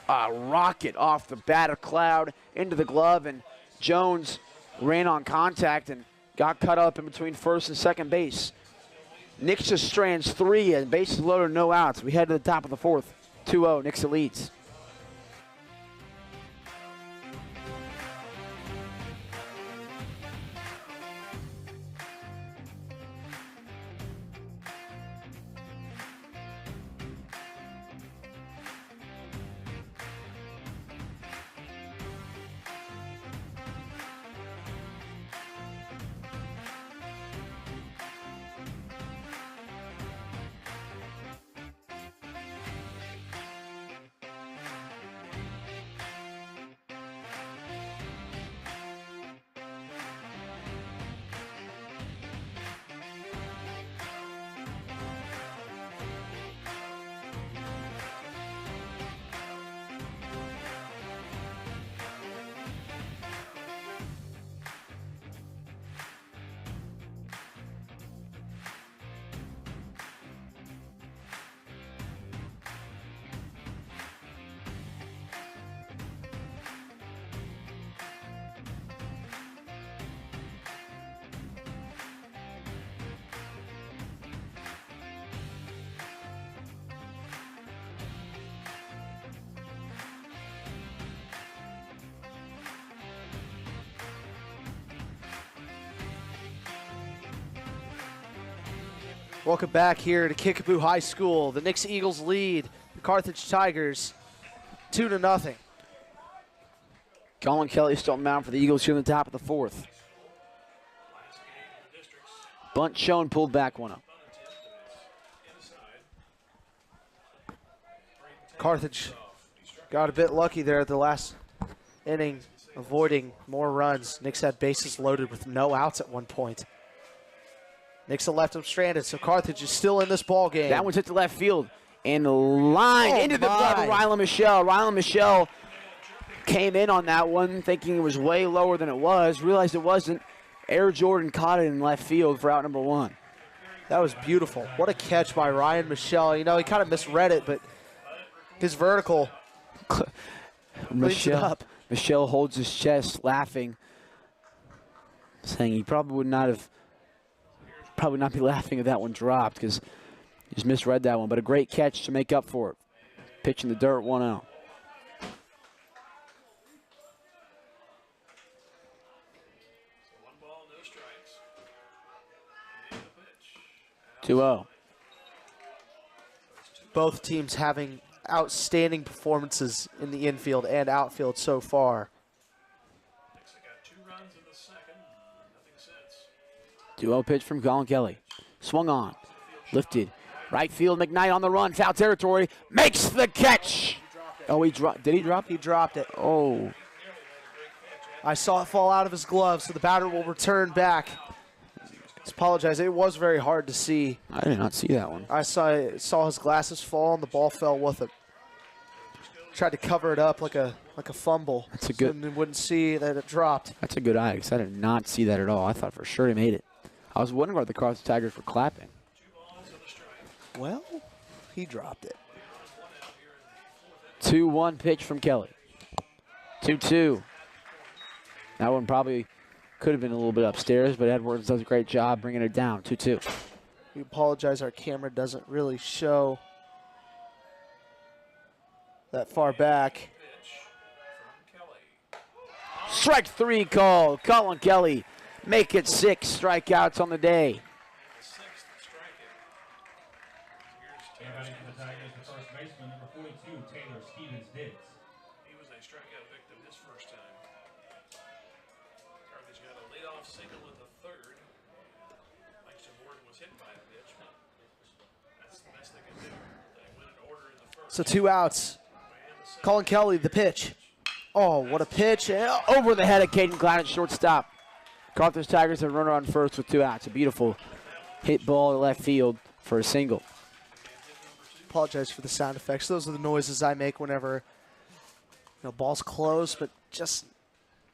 a rocket off the bat of Cloud into the glove. And Jones ran on contact and got cut up in between first and second base. Nixa strands 3 and bases loaded, no outs. We head to the top of the 4th. 2-0, Nixa leads. Welcome back here to Kickapoo High School. The Nixa Eagles lead the Carthage Tigers 2-0. Colin Kelly still on the mound for the Eagles here in the top of the fourth. Bunt shown, pulled back 1-0. Carthage got a bit lucky there at the last inning, avoiding more runs. Nixa had bases loaded with no outs at one point. Nixa left him stranded, so Carthage is still in this ball game. That one's hit to left field and line into the glove of Rylan Michelle. Rylan Michelle came in on that one thinking it was way lower than it was, realized it wasn't. Air Jordan caught it in left field for out number 1. That was beautiful. What a catch by Ryan Michelle. You know, he kind of misread it, but his vertical cleans it up. Michelle holds his chest, laughing, saying he probably not be laughing if that one dropped because he just misread that one. But a great catch to make up for it. Pitch in the dirt, 1-0. One ball, no strikes. And the pitch. 2-0. Both teams having outstanding performances in the infield and outfield so far. Nixa got 2 runs in the second. Nothing since. 2-0 pitch from Colin Kelly. Swung on. Lifted. Right field, McKnight on the run. Foul territory. Makes the catch. Oh, he dropped. Did he drop? He dropped it. Oh. I saw it fall out of his glove, so the batter will return back. Just apologize. It was very hard to see. I did not see that one. I saw his glasses fall, and the ball fell with it. Tried to cover it up like a fumble. That's a good. So you wouldn't see that it dropped. That's a good eye because I did not see that at all. I thought for sure he made it. I was wondering why the Carthage Tigers were clapping. Well, he dropped it. 2-1 pitch from Kelly. 2-2. That one probably could have been a little bit upstairs, but Edwards does a great job bringing it down. 2-2. We apologize. Our camera doesn't really show that far back. Strike 3 called. Colin Kelly make it 6 strikeouts on the day. And batting for the Tigers, the first baseman, number 42, Taylor Stevens-Diggs. He was a strikeout victim his first time. Carthage got a leadoff single in the third. Langston Morgan was hit by a pitch. That's the best they can do. They went in order in the first. So 2 outs. Colin Kelly, the pitch. Oh, what a pitch. Over the head of Caden Clown at shortstop. Carthage Tigers have a runner on first with 2 outs. A beautiful hit ball to left field for a single. Apologize for the sound effects. Those are the noises I make whenever ball's close, but just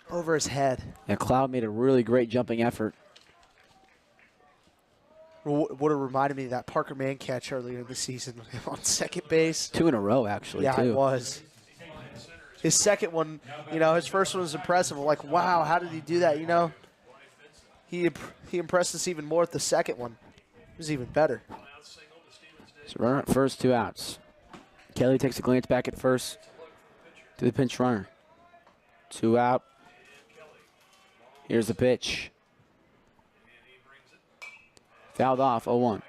over his head. Yeah, Cloud made a really great jumping effort. Would have reminded me of that Parker Mann catch earlier in the season on second base. 2 in a row, actually, Yeah, too. it was. His second one, his first one was impressive. We're like, wow, how did he do that? He impressed us even more at the second one. It was even better. So runner at first, 2 outs. Kelly takes a glance back at first to the pinch runner. 2 out. Here's the pitch. Fouled off, 0-1.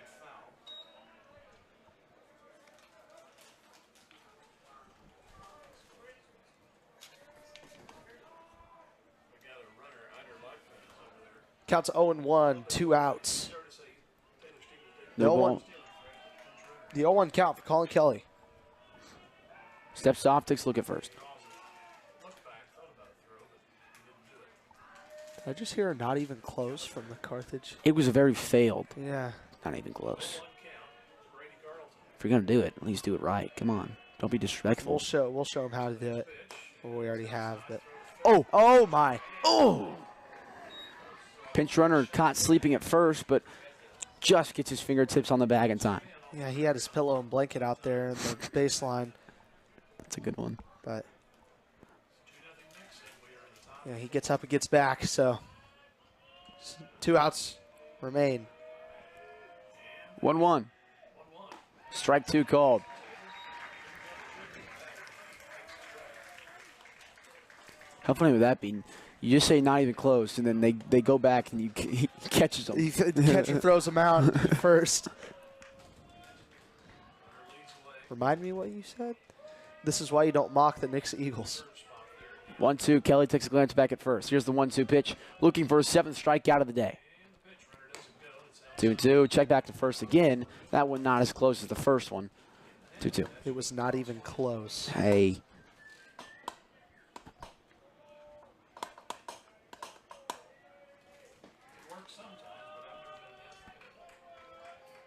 Counts 0-1, 2 outs. No ball. The 0-1 count for Colin Kelly. Steps off, takes a look at first. Did I just hear a not even close from the Carthage? It was a very failed. Yeah. Not even close. If you're going to do it, at least do it right. Come on. Don't be disrespectful. We'll show him how to do it. Well, we already have, but oh my. Oh! Pinch runner caught sleeping at first, but just gets his fingertips on the bag in time. Yeah, he had his pillow and blanket out there in the baseline. That's a good one. But yeah, he gets up and gets back, so 2 outs remain. 1-1. Strike 2 called. How funny would that be? You just say not even close, and then they go back and he catches them. Catcher throws him out first. Remind me what you said? This is why you don't mock the Nixa Eagles. 1-2. Kelly takes a glance back at first. Here's the 1-2 pitch, looking for his 7th strikeout of the day. 2-2. Check back to first again. That one not as close as the first one. 2-2. It was not even close. Hey.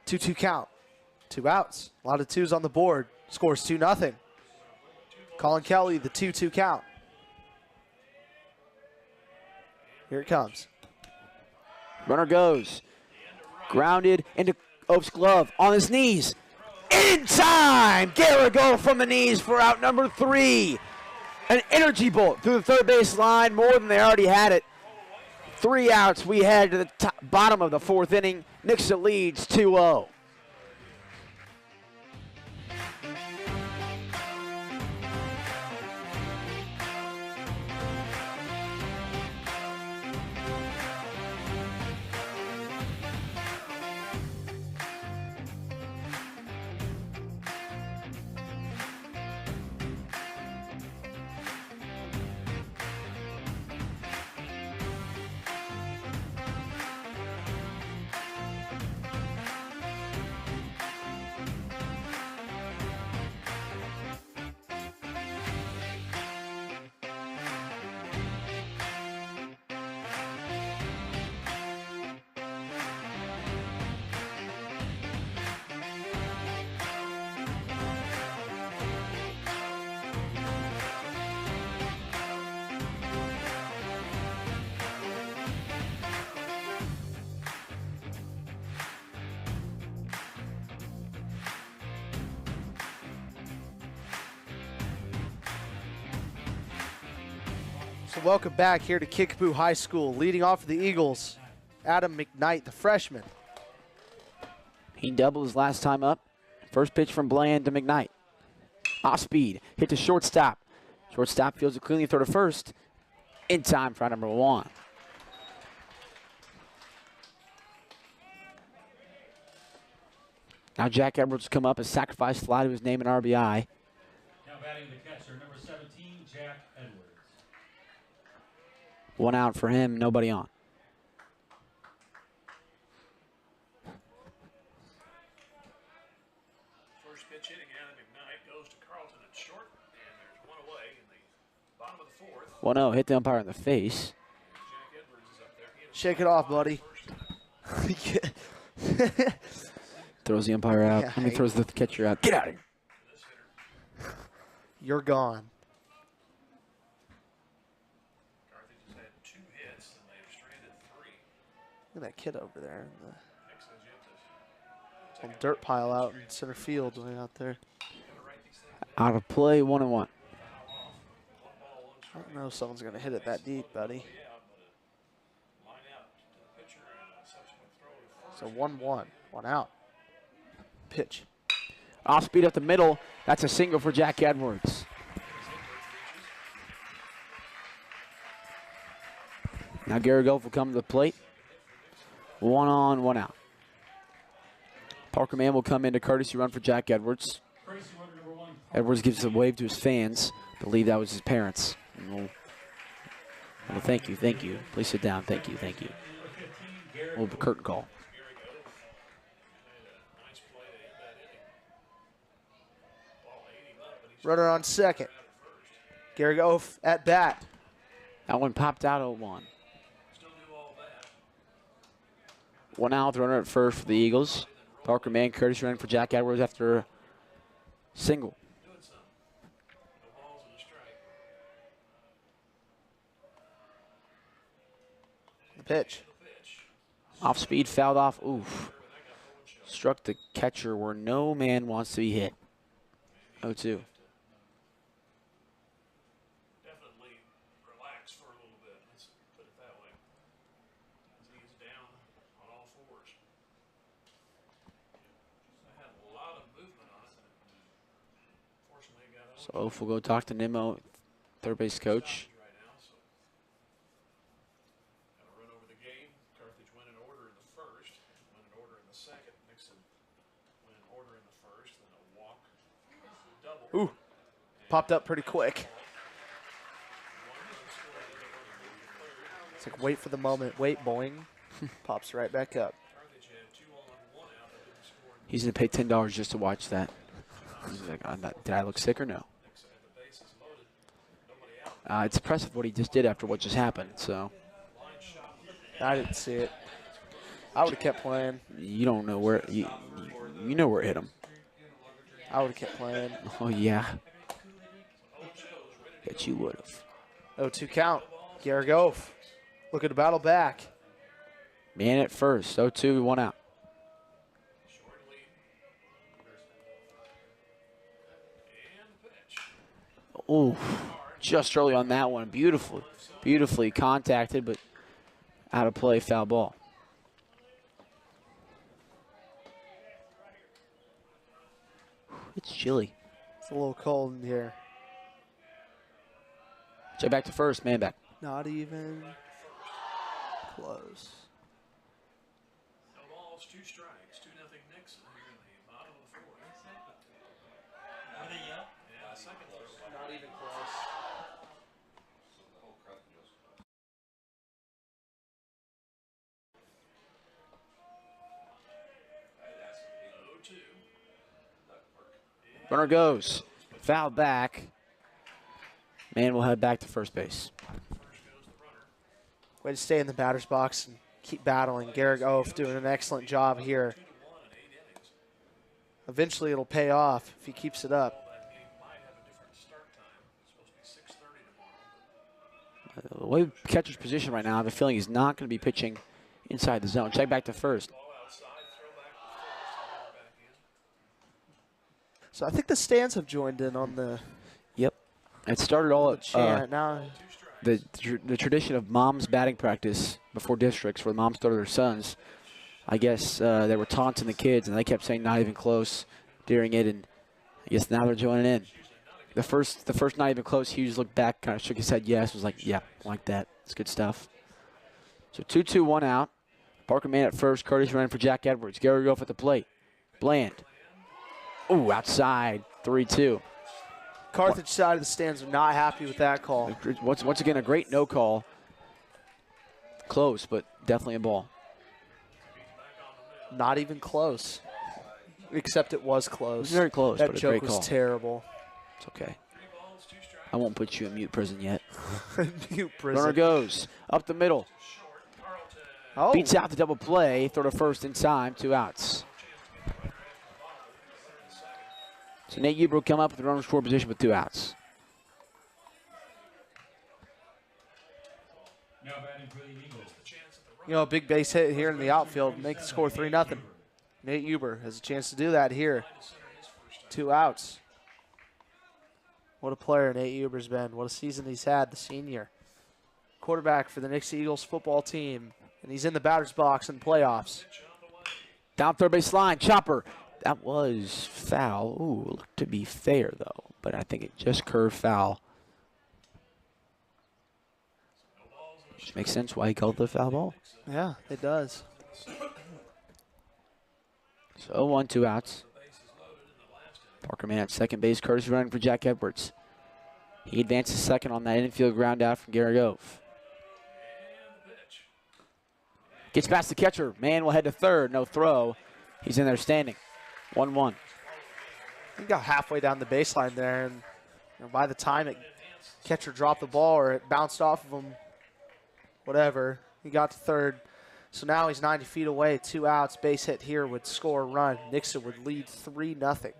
Two count. 2 outs. A lot of 2s on the board. Scores 2-0. Colin Kelly, the 2-2 count. Here it comes. Runner goes. Grounded into Oaf's glove. On his knees. In time! Garrigo from the knees for out number 3. An energy bolt through the third base line. More than they already had it. 3 outs. We head to the bottom of the 4th inning. Nixa leads 2-0. So welcome back here to Kickapoo High School. Leading off for the Eagles, Adam McKnight, the freshman. He doubled his last time up. First pitch from Bland to McKnight. Off speed, hit to shortstop. Shortstop fields it cleanly, throw to first. In time for out number 1. Now Jack Edwards come up, a sacrifice fly to his name and RBI. Now batting the catcher, number 17, Jack Edwards. 1 out for him, nobody on. First pitch hitting out of McKnight goes to Carlton at short, and there's 1 away in the bottom of the 4th. 1-0, hit the umpire in the face. Jack Edwards is up there. He had a Shake it off, buddy. first time. Throws the umpire out. Yeah, I mean, hey. throws the catcher out. Get out of here. This hitter, You're gone. Carthage has had 2 hits, and they've stranded 3. Look at that kid over there. Nixa is yet to Little dirt pile out in center field way out there. Out of play, 1-1. I don't know if someone's going to hit it that deep, buddy. line out to the pitcher and a subsequent throw to first. So 1-1. 1 out. Pitch. Off speed up the middle. That's a single for Jack Edwards. Now Gary Gulf will come to the plate. 1 on, 1 out. Parker Mann will come into courtesy run for Jack Edwards. Courtesy runner number 1. Edwards gives a wave to his fans. I believe that was his parents. And well, thank you, thank you. Please sit down. Thank you, thank you. Number 15, Garrett. We'll have a curtain call. Nice play to end that inning. Ball 80 up, but he's Runner on second. Gary Goff at bat. That one popped out 0-1. still do all that. 1 out, the runner at first for the Eagles. Parker Mann, courtesy run for Jack Edwards after a single. Doing something. No balls and a strike. The pitch. Off speed, fouled off. Oof. Struck the catcher where no man wants to be hit. 0-2. Definitely relax for a little bit. Let's put it that way. As he is down on all 4s. I had a lot of movement on it. Fortunately, it got out So Oaf will go talk to Nimmo, third base coach. right now. So, got to run over the game. Carthage went in order in the first, went in order in the second. Nixon went in order in the first, then a walk Ooh, popped up pretty quick. It's like wait for the moment. Wait, boing. Pops right back up. He's going to pay $10 just to watch that. He's like, did I look sick or no? It's impressive what he just did after what just happened. So I didn't see it. I would have kept playing. you don't know where you know where it hit him. I would have kept playing. Oh yeah, bet you would have. 0-2 count. Garagov looking to battle back. Man at first. 0-2, 1 out. Oh, just early on that one. Beautifully contacted, but out of play, foul ball. It's chilly. It's a little cold in here. Check back to first, man back. Not even close. No balls, 2 strikes, 2-0 Nixa here in the bottom of the 4th. Yeah, second throw. Not even close. Runner goes. Foul back. Man will head back to first base. Way to stay in the batter's box and keep battling. Garagov doing an excellent job here. Eventually it'll pay off if he keeps it up. The way catcher's position right now, I have a feeling he's not going to be pitching inside the zone. Check back to first. So I think the stands have joined in on the Yep. It started all at chant. Now the tradition of mom's batting practice before districts, where the moms started their sons. I guess they were taunting the kids, and they kept saying not even close during it, and I guess now they're joining in. The first not even close, Hughes looked back, kind of shook his head yes, was like, yeah, like that. It's good stuff. So 2-2, 1 out. Parker man at first, Curtis running for Jack Edwards. Gary Goff at the plate. Bland. Ooh, outside, 3-2. Carthage side of the stands are not happy with that call. Once again, a great no call. Close, but definitely a ball. Not even close. Except it was close. It was very close, that but a joke great was call. terrible. It's okay. I won't put you in mute prison yet. Mute prison. Runner goes up the middle. Oh. Beats out the double play. Throw to first in time. 2 outs. So Nate Huber will come up with the runner score position with 2 outs. Now batting for the Eagles. You know, a big base hit here in the outfield, make the score 3-0. Nate Huber has a chance to do that here. 2 outs. What a player Nate Huber's been. What a season he's had, the senior. Quarterback for the Nixa Eagles football team. And he's in the batter's box in the playoffs. Down third base line. Chopper. That was foul. Ooh, looked to be fair, though. But I think it just curved foul. Which makes sense why he called the foul ball. Yeah, it does. So 0-1, 2 outs. Parker man at second base. Curtis running for Jack Edwards. He advances second on that infield ground out from Gary Gove. Gets past the catcher. Man will head to third. No throw. He's in there standing. 1-1. He got halfway down the baseline there, and you know, by the time it catcher dropped the ball or it bounced off of him, whatever, he got to third. So now he's 90 feet away. 2 outs. Base hit here would score a run. Nixa would lead 3-0.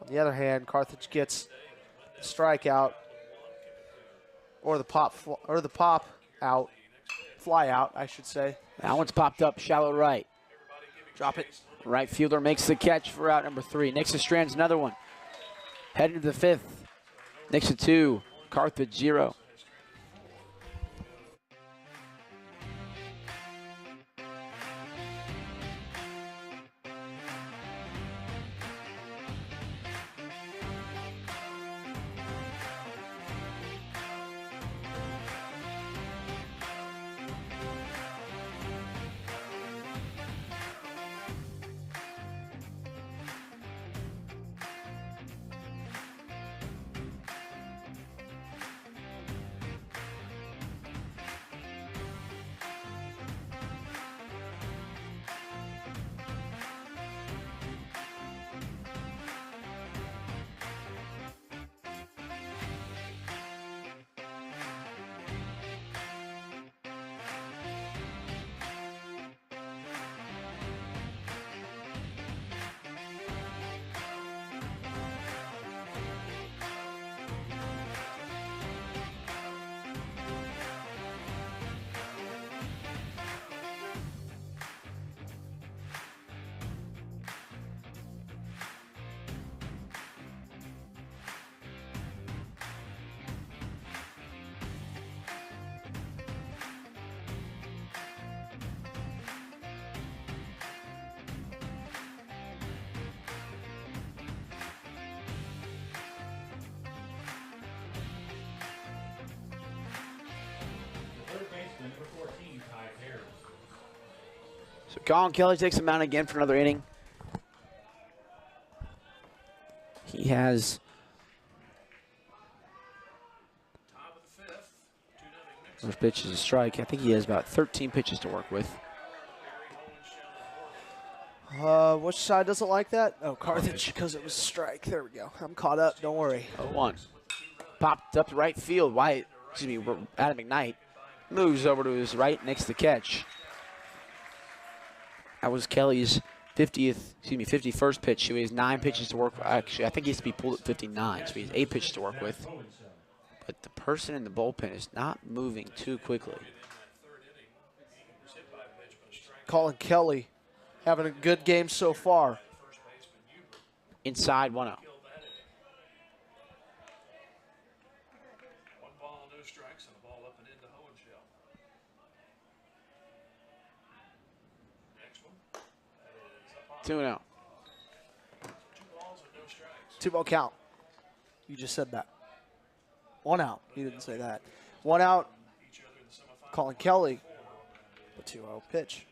On the other hand, Carthage gets the strikeout or the pop out, fly out, I should say. That one's popped up shallow right. Drop it. Right fielder makes the catch for out number 3. Nixa strands another one. Heading to the 5th. Nixa 2, Carthage 0. So Colin Kelly takes him out again for another inning. He has first pitch is a strike. I think he has about 13 pitches to work with. Which side doesn't like that? Oh, Carthage, because it was a strike. There we go. I'm caught up. Don't worry. 0-1. Popped up to right field. Adam McKnight moves over to his right, makes the catch. That was Kelly's 51st pitch. He has 9 pitches to work with. Actually, I think he has to be pulled at 59, so he has 8 pitches to work with. But the person in the bullpen is not moving too quickly. Colin Kelly having a good game so far. Inside 1-0. 1 ball, no strikes, and a ball up and into Hohenshell. Next one. 2-0. 2 balls and no strikes. 2-ball count. You just said that. 1 out. You didn't say that. 1 out. Colin Kelly. A 2-0 pitch.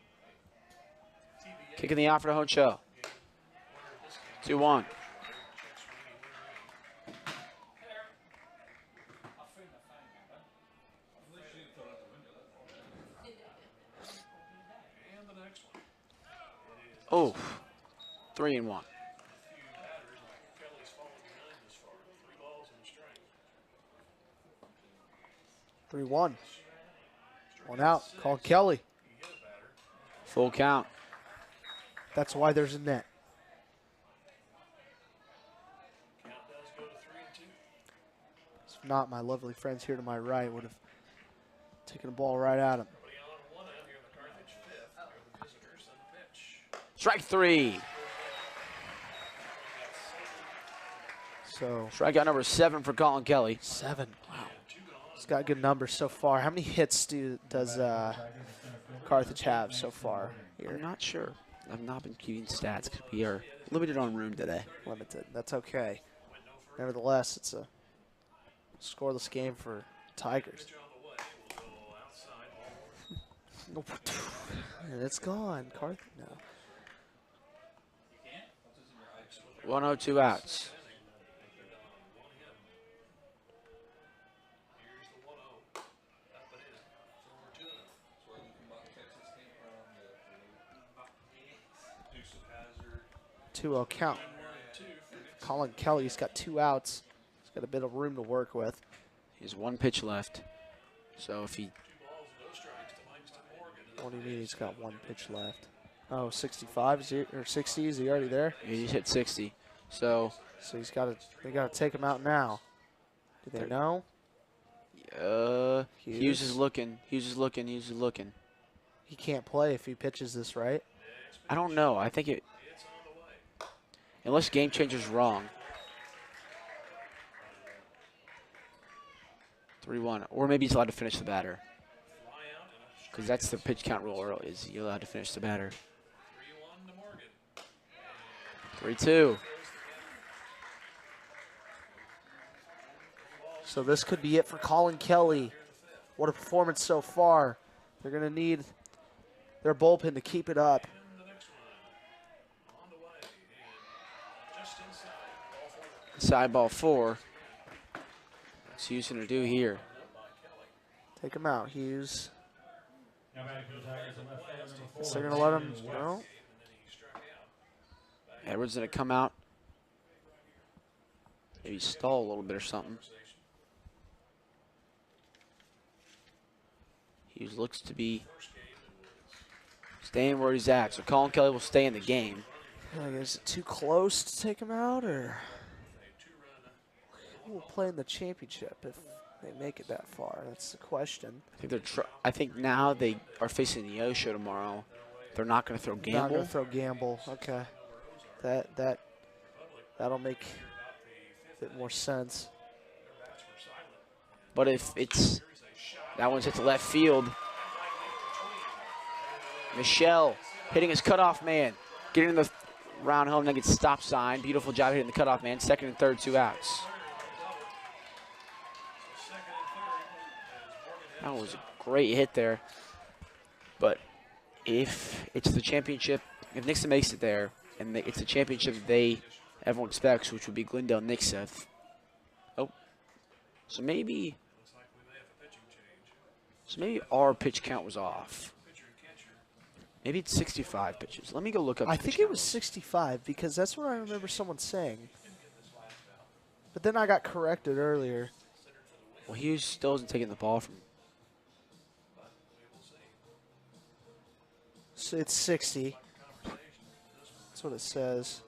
Kicking the offer to Hohenshell. 2-1. Oh, 3-1. 3-1. 1 out. Colin Kelly. Full count. That's why there's a net. If not, my lovely friends here to my right would have taken the ball right at him. Strike 3. So Strikeout number 7 for Colin Kelly. 7. Wow. He's got good numbers so far. How many hits does Carthage have so far I'm here? not sure. I've not been keeping stats because we are limited on room today. Limited. That's okay. Nevertheless, it's a scoreless game for Tigers. And it's gone. Carthage now. 1-0, 2 outs. Two count. Colin Kelly's got 2 outs. He's got a bit of room to work with. He has 1 pitch left. So if he... What do you mean he's got 1 pitch left? Oh, 65 is he, or 60? Is he already there? He just hit 60. So he's got to. They got to take him out now. Do they know? Hughes is looking. Hughes is looking. Hughes is looking. He can't play if he pitches this, right? I don't know. I think it... Unless Game Changer's wrong. 3-1. Or maybe he's allowed to finish the batter. Because that's the pitch count rule early, is you're allowed to finish the batter. 3-2. So this could be it for Colin Kelly. What a performance so far. They're going to need their bullpen to keep it up. Side ball 4. What's Hughes going to do here? Take him out, Hughes. Now batting for the Tigers, the left fielder, number 4. So they're going to let him, no? Edwards going to come out. Maybe stall a little bit or something. Hughes looks to be staying where he's at. So Colin Kelly will stay in the game. Is it too close to take him out, or who will play in the championship if they make it that far? That's the question. I think now they are facing the Osho tomorrow. They're not going to throw Gamble. Not going to throw Gamble. Okay, that'll make a bit more sense. But if it's that one's hit to left field. Michelle hitting his cutoff man, getting in the round home, then gets stop sign. Beautiful job hitting the cutoff man. 2nd and 3rd, 2 outs. That was a great hit there, but if it's the championship, if Nixa makes it there, and it's the championship that everyone expects, which would be Glendale Nixa. Oh, so maybe our pitch count was off. Maybe it's 65 pitches. Let me go look up. I the think pitch it count. was 65 because that's what I remember someone saying. But then I got corrected earlier. Well, he still isn't taking the ball from. So it's 60. That's what it says.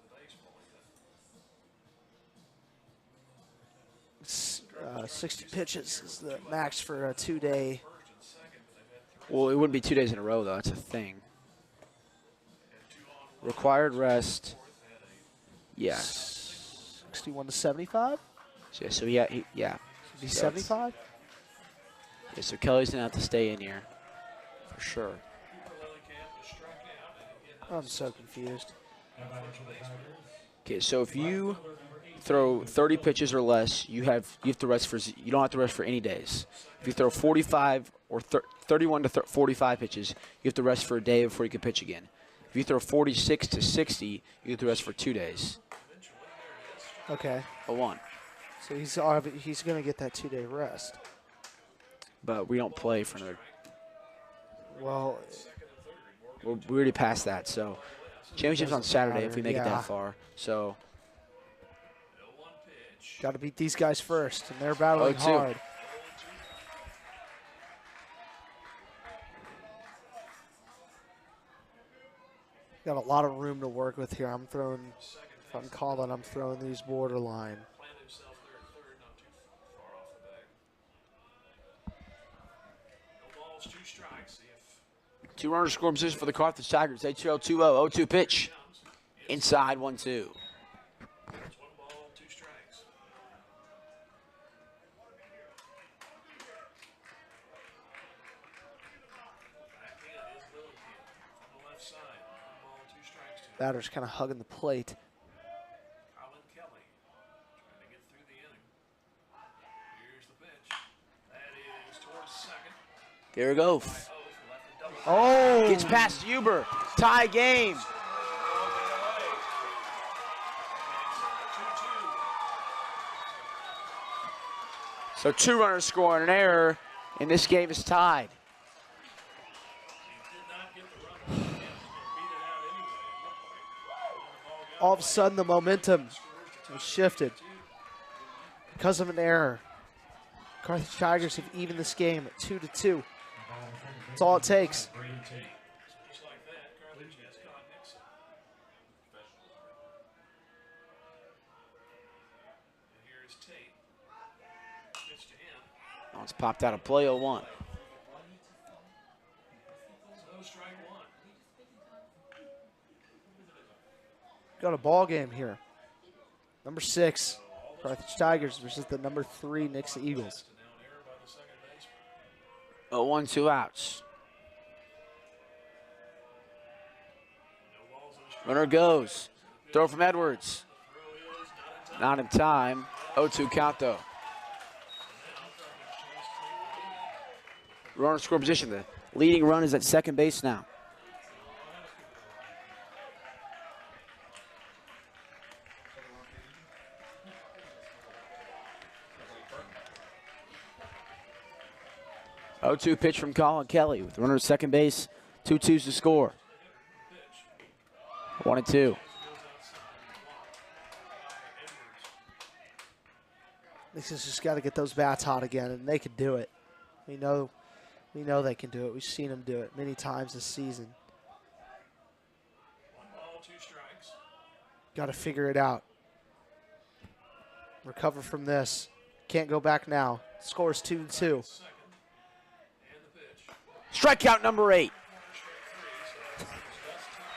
60 pitches is the max for a 2-day. Well, it wouldn't be 2 days in a row though. That's a thing. Required rest. Yes. 61 to 75? So, yeah. Be 75? Yeah, so Kelly's gonna have to stay in here for sure. I'm so confused. Okay, so if you throw 30 pitches or less, you have to rest for. You don't have to rest for any days. If you throw 45 or 31 to 45 pitches, you have to rest for a day before you can pitch again. If you throw 46 to 60, you have to rest for 2 days. Okay. A one. So he's going to get that 2-day rest. But we don't play for another. Well, We already passed that, so championship's on Saturday if we make it Yeah. that far. So got to beat these guys first, and they're battling 0-2. hard. Got a lot of room to work with here. I'm throwing, if I'm calling, I'm throwing these borderline. Planted himself there at third, not too far off the bag. No balls, 2 strikes. See if 2 runners score position for the Carthage Tigers. They trail 2-0. 0-2 pitch. Inside 1-2. it's 1 ball, 2 strikes. Backhand is Lillican on the left side. 1 ball, 2 strikes to him. Batter's kind of hugging the plate. Colin Kelly trying to get through the inning. Here's the pitch. That is towards second. There we go. Oh! Gets past Huber. Tie game. 2-2. So 2 runners score on an error, and this game is tied. He did not get the run. He was going to beat it out anyway, it looked like. All of a sudden, the momentum was shifted because of an error. Carthage Tigers have evened this game at 2-2. That's all it takes. Just like that, Carthage has caught Nixa. And here is Tate. Pitch to him. Oh, it's popped out of play 0-1. So strike 1. Got a ball game here. Number 6, Carthage Tigers versus the number 3 Nixa Eagles. Now an error by the second baseman. 0-1, 2 outs. No balls in the strike. Runner goes. Throw from Edwards. Throw is Not not in time. in time. 0-2 count though. Runner score position. The leading run is at second base now. Oh, 2 pitch from Colin Kelly with the runner at second base. 2-2's to score. 1-2. Nixon's just got to get those bats hot again, and they can do it. We know they can do it. We've seen them do it many times this season. 1 ball, 2 strikes. Got to figure it out. Recover from this. Can't go back now. Score's 2-2. Second. And the pitch. Strikeout number 8.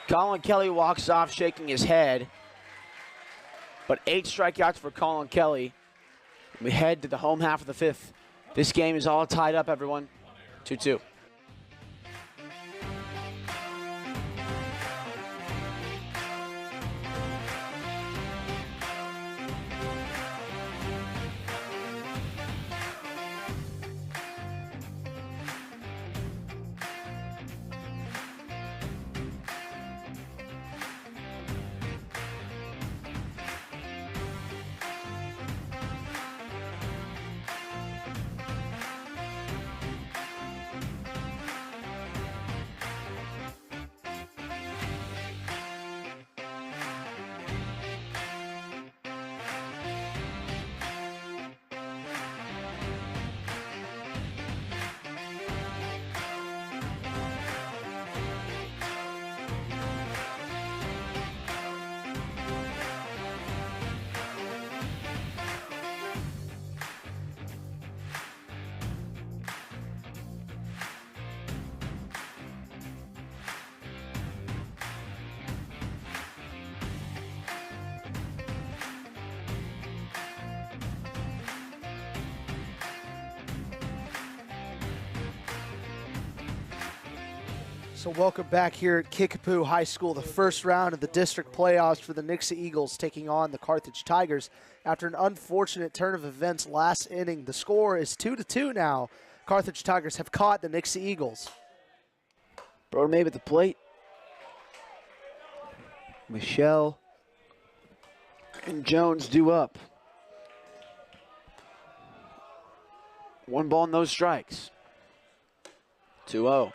Colin Kelly walks off shaking his head. But 8 strikeouts for Colin Kelly. We head to the home half of the 5th. This game is all tied up, everyone. 2-2. So welcome back here at Kickapoo High School, the first round of the district playoffs for the Nixa Eagles taking on the Carthage Tigers. After an unfortunate turn of events last inning, the score is 2-2 now. Carthage Tigers have caught the Nixa Eagles. Pregame at the plate. Michelle and Jones due up. 1 ball, no strikes. 2-0.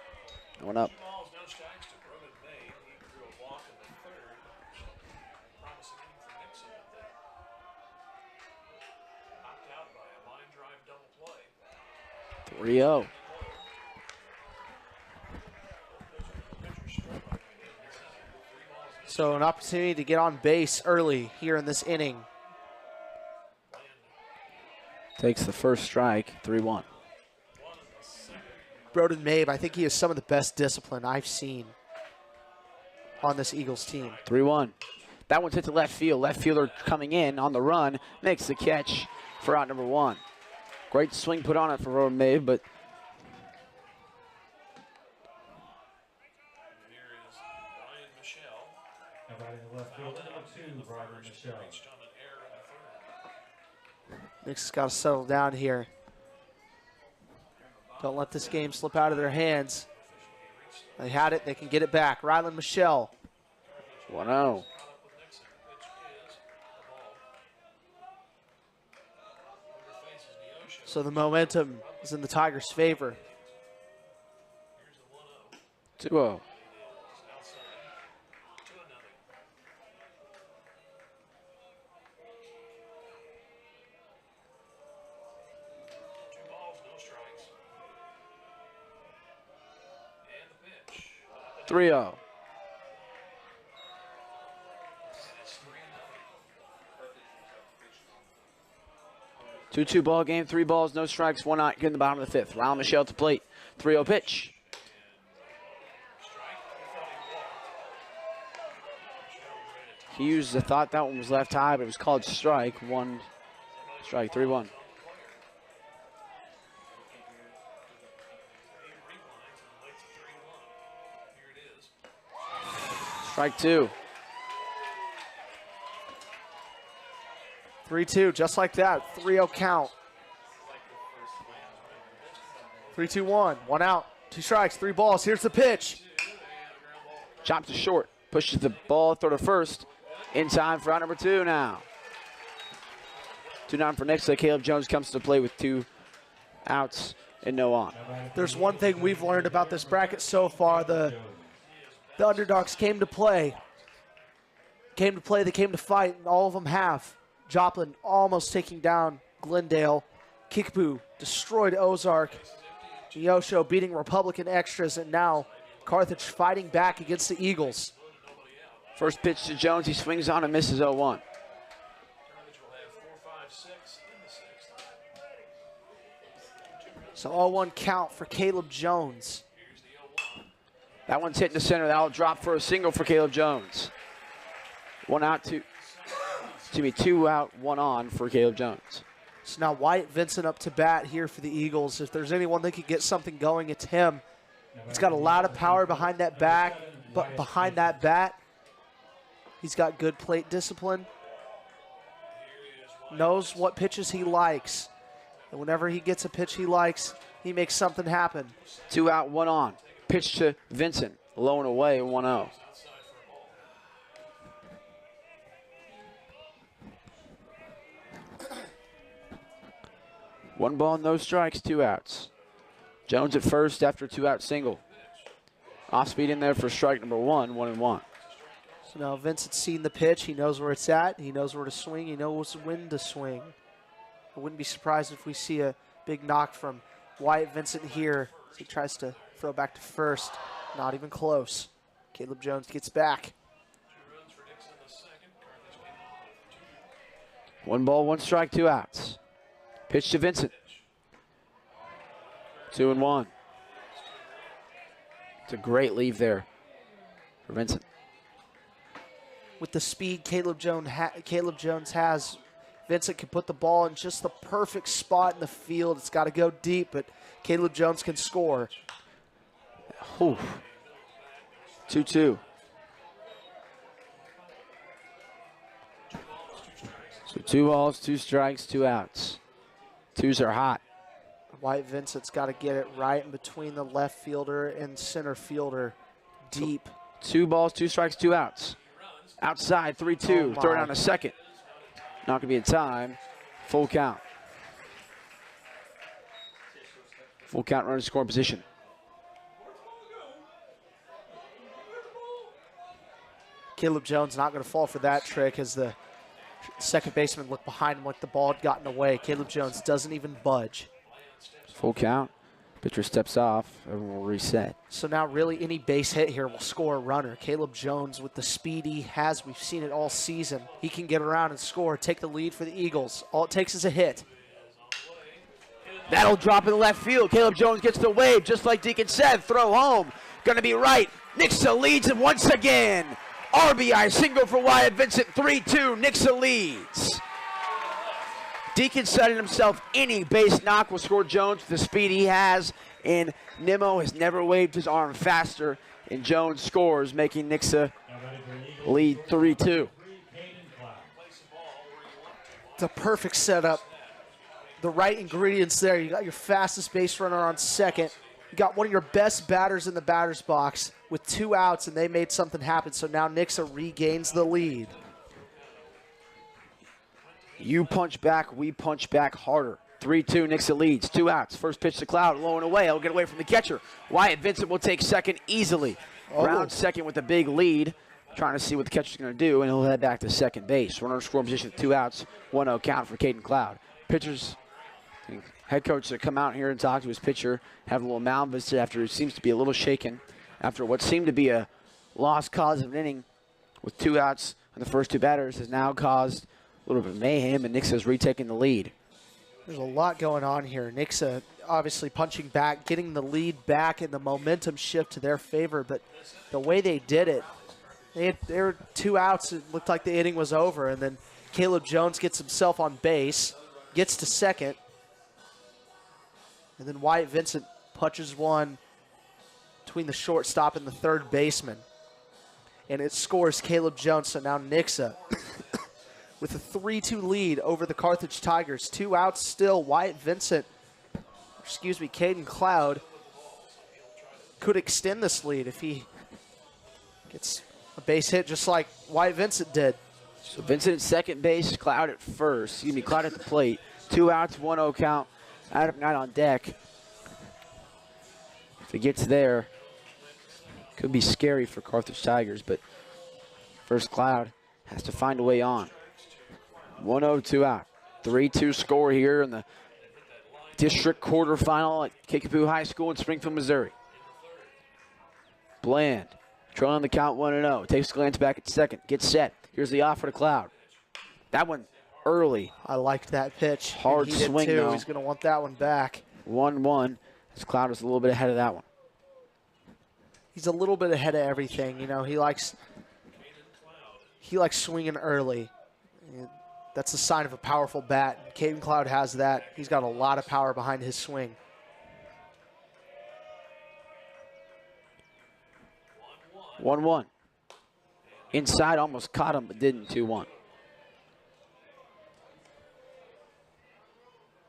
One up. 2 balls, no strikes to Pregame. He drew a walk in the third. Promising inning for Nixa, but they knocked out by a line drive double play. 3-0. So an opportunity to get on base early here in this inning. Takes the first strike, 3-1. Broden Mabe, I think he has some of the best discipline I've seen on this Eagles team. 3-1. That one's hit to left field. Left fielder coming in on the run, makes the catch for out number 1. Great swing put on it for Broden Mabe, but Here is Brian Michelle. Now batting the left field, number 2, Brian Michelle. Reached on an error in the third. Nick's got to settle down here. Don't let this game slip out of their hands. They had it, they can get it back. Rylan Michelle. 1-0. Caught up with Nixa. Pitch is the ball. Over faces Neosho. So the momentum is in the Tigers' favor. Here's the 1-0. 2-0. Outside. 2-0. 2 balls, no strikes. And the pitch. 3-0. It's 3-0. 2-2 ball game, 3 balls, no strikes, 1 out here in the bottom of the 5th. Rylan Michelle to plate. 3-0 pitch. Strike. He thought he walked. Michelle ready to He used the thought that one was left high, but it was called strike. 1 strike, 3-1. Strike 2. 3-2, just like that. 3-0 count. 3-2-1. 1 out. 2 strikes, 3 balls. Here's the pitch. Chops to short. Pushes the ball, throw to first. In time for out number 2 now. 2 down for Nixa. Caleb Jones comes to play with 2 outs and no on. There's one thing we've learned about this bracket so far. The underdogs came to play. They came to fight, and all of them have. Joplin almost taking down Glendale. Kickapoo destroyed Ozark. Neosho beating Republican Extras, and now Carthage fighting back against the Eagles. First pitch to Jones. He swings on and misses 0-1. Carthage will have 4, 5, 6 in the 6th. So 0-1 count for Caleb Jones. Here's the 0-1. That one's hit in the center. That'll drop for a single for Caleb Jones. 1 out, 2. Excuse me, 2 out, 1 on for Caleb Jones. So now Wyatt Vincent up to bat here for the Eagles. If there's anyone that could get something going, it's him. He's got a lot of power behind that back, but behind that bat, he's got good plate discipline. Knows what pitches he likes. And whenever he gets a pitch he likes, he makes something happen. 2 out, 1 on. Pitch to Vincent. Low and away, 1-0. 1 ball, no strikes, 2 outs. Jones at first after a 2-out single. Off speed in there for strike number 1, 1-1. So now Vincent's seen the pitch. He knows where it's at. He knows where to swing. He knows when to swing. I wouldn't be surprised if we see a big knock from Wyatt Vincent here as he tries to throw back to first. Not even close. Caleb Jones gets back. 2 runs for Nixa in the 2nd. Carthage came up with 2. 1 ball, 1 strike, 2 outs. Pitch to Vincent. 2-1. It's a great leave there for Vincent. With the speed Caleb Jones has, Vincent can put the ball in just the perfect spot in the field. It's got to go deep, but Caleb Jones can score. Ooh. 2-2. So 2 balls, 2 strikes, 2 outs. 2s are hot. Wyatt Vincent's got to get it right in between the left fielder and center fielder, deep. 2 balls, 2 strikes, 2 outs. Outside, 3-2. Oh, Throw it my. on a second. Not going to be in time. Full count. Full count, runner in scoring position. Caleb Jones not going to fall for that trick as the second baseman looked behind him like the ball had gotten away. Caleb Jones doesn't even budge. Full count. Pitcher steps off. Everyone will reset. So now really any base hit here will score a runner. Caleb Jones with the speed he has, we've seen it all season. He can get around and score, take the lead for the Eagles. All it takes is a hit. That'll drop in the left field. Caleb Jones gets the wave, just like Deacon said. Throw home. Gonna be right. Nixa leads him once again. RBI single for Wyatt Vincent. 3-2. Nixa leads. Deacon said it himself, any base knock will score Jones with the speed he has, and Nimmo has never waved his arm faster, and Jones scores, making Nixa lead 3-2. It's a perfect setup. The right ingredients there. You got your fastest base runner on second. You got one of your best batters in the batter's box with 2 outs, and they made something happen. So now Nixa regains the lead. You punch back, we punch back harder. 3-2, Nixa leads. 2 outs. First pitch to Cloud, low and away. He'll get away from the catcher. Wyatt Vincent will take second easily. Brown second with a big lead. Trying to see what the catcher's going to do, and he'll head back to second base. Runner scoring position, 2 outs, 1-0 count for Caden Cloud. Pitchers, head coach to come out here and talk to his pitcher, have a little mound visit after he seems to be a little shaken after what seemed to be a lost cause of an inning with 2 outs on the first 2 batters has now caused a little bit of mayhem, and Nixa's retaking the lead. There's a lot going on here. Nixa obviously punching back, getting the lead back, and the momentum shift to their favor. But the way they did it, they were 2 outs. It looked like the inning was over, and then Caleb Jones gets himself on base, gets to second, and then Wyatt Vincent punches one between the shortstop and the third baseman, and it scores Caleb Jones. So now Nixa with a 3-2 lead over the Carthage Tigers. 2 outs still. Wyatt Vincent, Caden Cloud could extend this lead if he gets a base hit just like Wyatt Vincent did. So Vincent at second base, Cloud at first. Cloud at the plate. 2 outs, 1-0 count. Adam Knight on deck. If he gets there, could be scary for Carthage Tigers, but first Cloud has to find a way on. 1-0, 2 out. 3-2 score here in the district quarterfinal at Kickapoo High School in Springfield, Missouri. Bland, trailing the count 1-0. Takes a glance back at second. Gets set. Here's the offer to Cloud. That one early. I liked that pitch. Hard swing, too. though. He's going to want that one back. 1-1. As Cloud was a little bit ahead of that one. He's a little bit ahead of everything. You know, he likes swinging early. That's a sign of a powerful bat. Caden Cloud has that. He's got a lot of power behind his swing. 1-1. Inside, almost caught him, but didn't. 2-1. If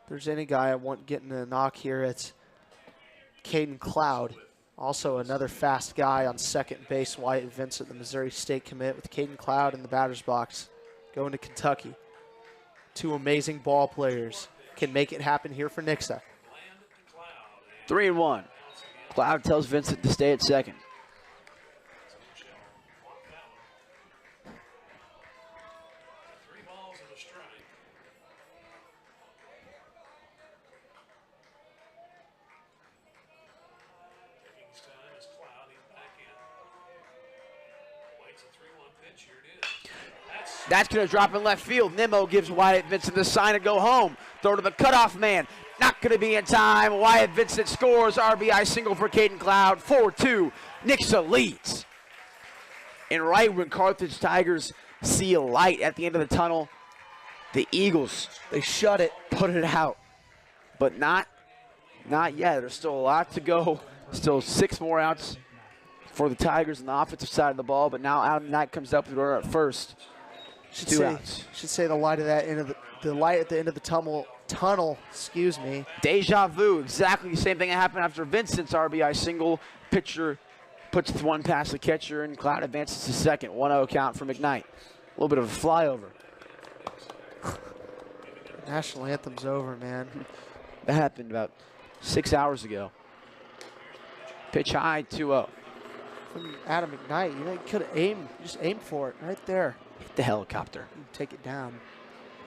there's any guy I want getting a knock here, it's Caden Cloud. Also another fast guy on second base, Wyatt Vincent, the Missouri State commit, with Caden Cloud in the batter's box. Going to Kentucky. 2 amazing ball players can make it happen here for Nixa. 3-1. Cloud tells Vincent to stay at second. That's going to drop in left field. Nimmo gives Wyatt Vincent the sign to go home. Throw to the cutoff man. Not going to be in time. Wyatt Vincent scores. RBI single for Caden Cloud. 4-2. Nixa leads. And right when Carthage Tigers see a light at the end of the tunnel, the Eagles, they shut it, put it out. But not yet. There's still a lot to go. Still 6 more outs for the Tigers on the offensive side of the ball, but now Adam Knight comes up with the runner at first. Two outs. Should say the light of that end of the light at the end of the tunnel. Excuse me. Deja vu. Exactly the same thing that happened after Vincent's RBI single. Pitcher puts one past the catcher, and Cloud advances to second. 1-0 count for McKnight. A little bit of a flyover. National anthem's over, man. That happened about 6 hours ago. Pitch high, 2-0. From Adam McKnight, you could have aimed, just aimed for it right there. Hit the helicopter. Take it down.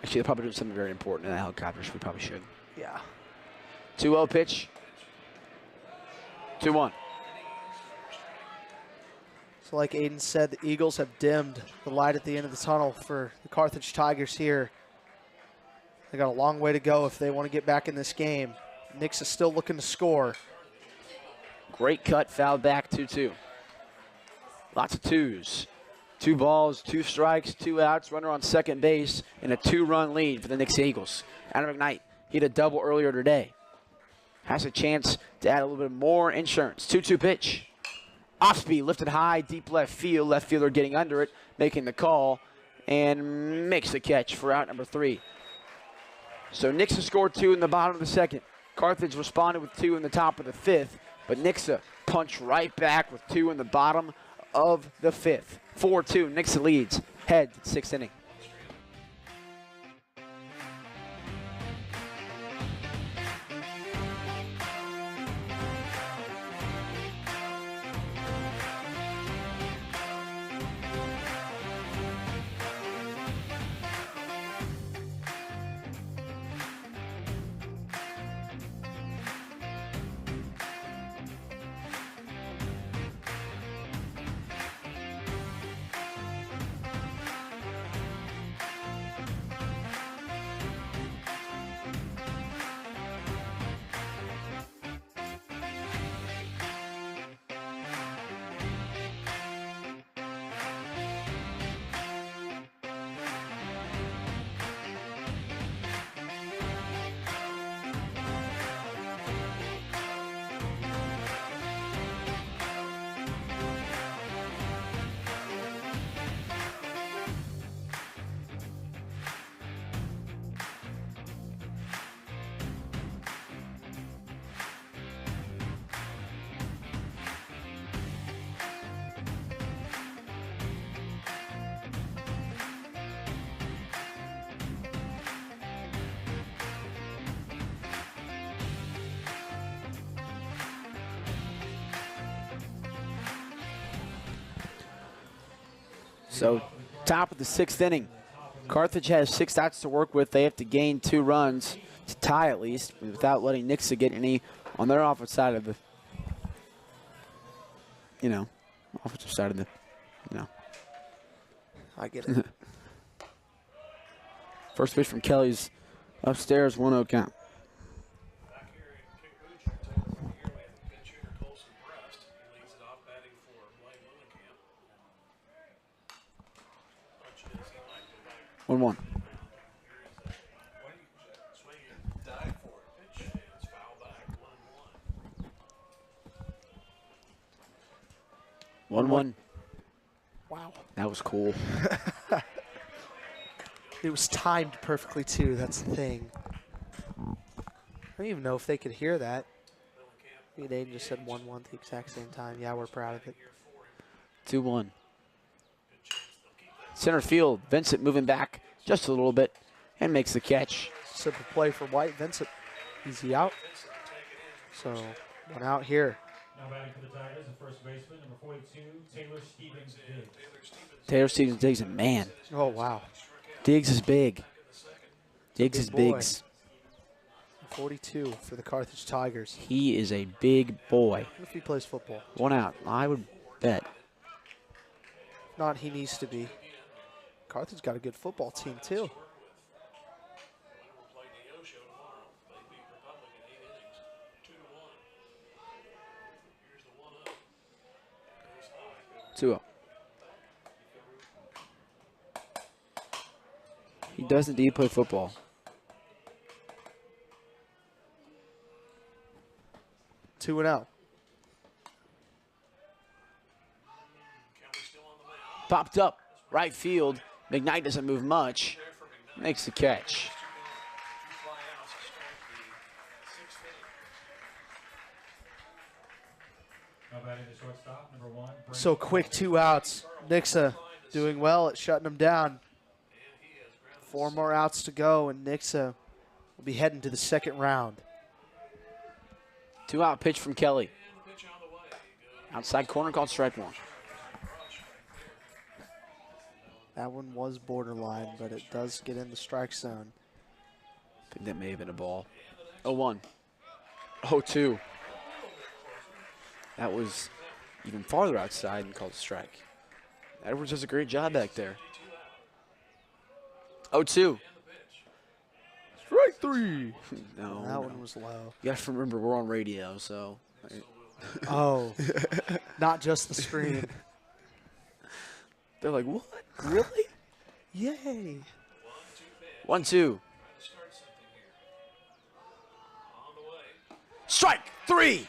Actually, they're probably doing something very important in that helicopter, so we probably should. Yeah. 2-0 pitch. 2-1. So like Aiden said, the Eagles have dimmed the light at the end of the tunnel for the Carthage Tigers here. They got a long way to go if they want to get back in this game. Nixa still looking to score. Great cut, foul back, 2-2. Lots of twos. 2 balls, 2 strikes, 2 outs, runner on second base, and a 2-run lead for the Nixa Eagles. Adam McKnight hit a double earlier today. Has a chance to add a little bit more insurance. 2-2 pitch. Off speed, lifted high, deep left field. Left fielder getting under it, making the call, and makes the catch for out number 3. So Nixa scored 2 in the bottom of the second. Carthage responded with 2 in the top of the 5th, but Nixa punched right back with 2 in the bottom of the 5th. 4-2, Nixa leads, heads at 6th inning. So top of the 6th inning. Carthage has 6 outs to work with. They have to gain 2 runs to tie at least without letting Nixa get any on their offensive side of the, offensive side of the, I get it. First pitch from Kelly's upstairs, 1-0 count. Back here in Kick Booch, here we have pinch hitter Colson Brest. He leads it off batting for Blaine Lillicamp. Punch is he might go back. 1-1. Swing and dive for it. Pitch is foul back. 1-1. Wow. That was cool. It was timed perfectly, too. That's the thing. I don't even know if they could hear that. Me and Aiden just said 1-1 at the exact same time. Yeah, we're proud of it. 2-1. Center field, Vincent moving back just a little bit and makes the catch. Simple play for White. Vincent, easy out. So, 1 out here. Now batting for the Tigers, the first baseman, number 42, Taylor Stevens Diggs. Taylor Stevens Diggs, man. Oh, wow. Diggs is big. Diggs is boy. bigs. 42 for the Carthage Tigers. He is a big boy. What if he plays football? 1 out. I would bet. If not, he needs to be. Carthage got a good football team, too. Play Neosho tomorrow. They beat Republic in 8 innings. 2-1. Here's the 1-0. Goes high. 2-0. He does indeed play football. Two and out. Popped up, right field. McKnight doesn't move much. Makes the catch. Now batting the shortstop, number 1. So quick 2 outs. Nixa doing well at shutting them down. 4 more outs to go, and Nixa will be heading to the second round. 2-out pitch from Kelly. Outside corner called strike 1. That one was borderline, but it does get in the strike zone. I think that may have been a ball. 0-1. 0-2. That was even farther outside and called a strike. Edwards does a great job back there. 0-2. Strike 3. No. That one was low. You have to remember we're on radio, so. Oh, not just the screen. They're like, what? Really? Yay. 1-2. Strike 3.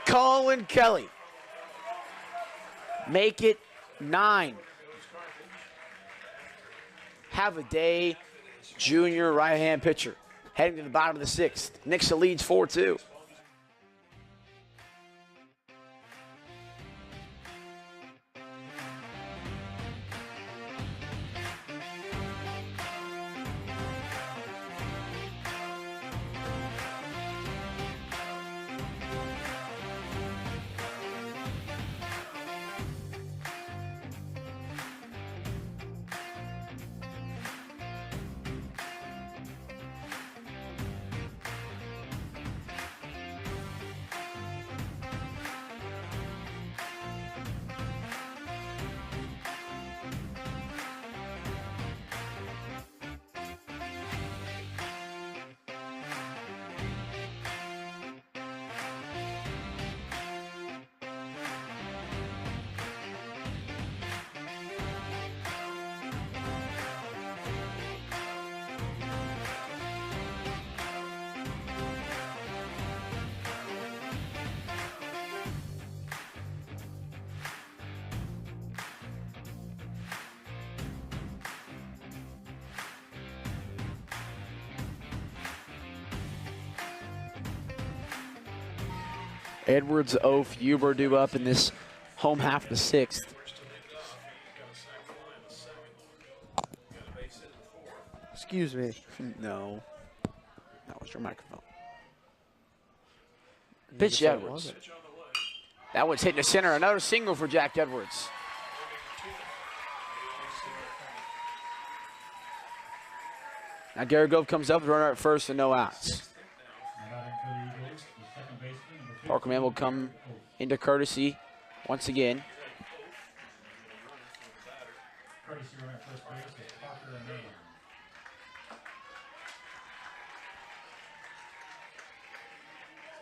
Colin Kelly. Make it 9. Have a day, junior right-hand pitcher. Heading to the bottom of the 6th. Nixa leads 4-2. Edwards, Oaf, Huber due up in this home half of the 6th. Excuse me. No. That was your microphone. Pitch to Edwards. That one's hitting the center. Another single for Jack Edwards. Now Gary Gove comes up, runner at first and no outs. Parkerman will come into courtesy once again. Courtesy runner at first base is Parker.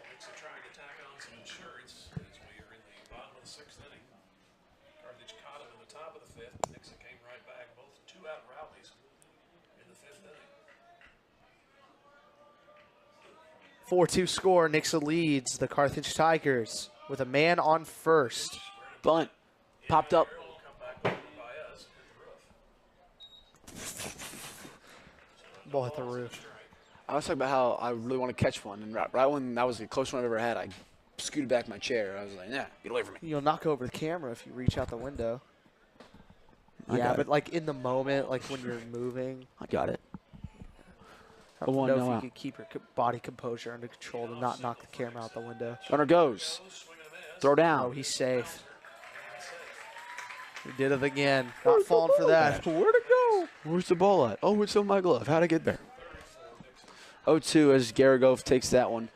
Nixa trying to tack on some insurance as we are in the bottom of the 6th inning. Carthage caught him in the top of the 5th. Nixa came right back, both 2-out rallies in the 5th inning. 4-2 score. Nixa leads the Carthage Tigers with a man on first. Bunt. Popped up. Ball hit the roof. I was talking about how I really want to catch one, and right when that was the closest one I've ever had, I scooted back my chair. I was like, nah, get away from me. You'll knock over the camera if you reach out the window. I Yeah, got but it. like in the moment, like when you're moving, I got it. I don't 0-1, know no if you out. could keep your body composure under control to not knock the camera out the window. Runner goes. Throw Oh, down. he's safe. He did it again. Not falling for that. Where'd it go? Where's the ball at? Oh, it's on my glove. How'd I get there? 0-2 as Garagove takes that one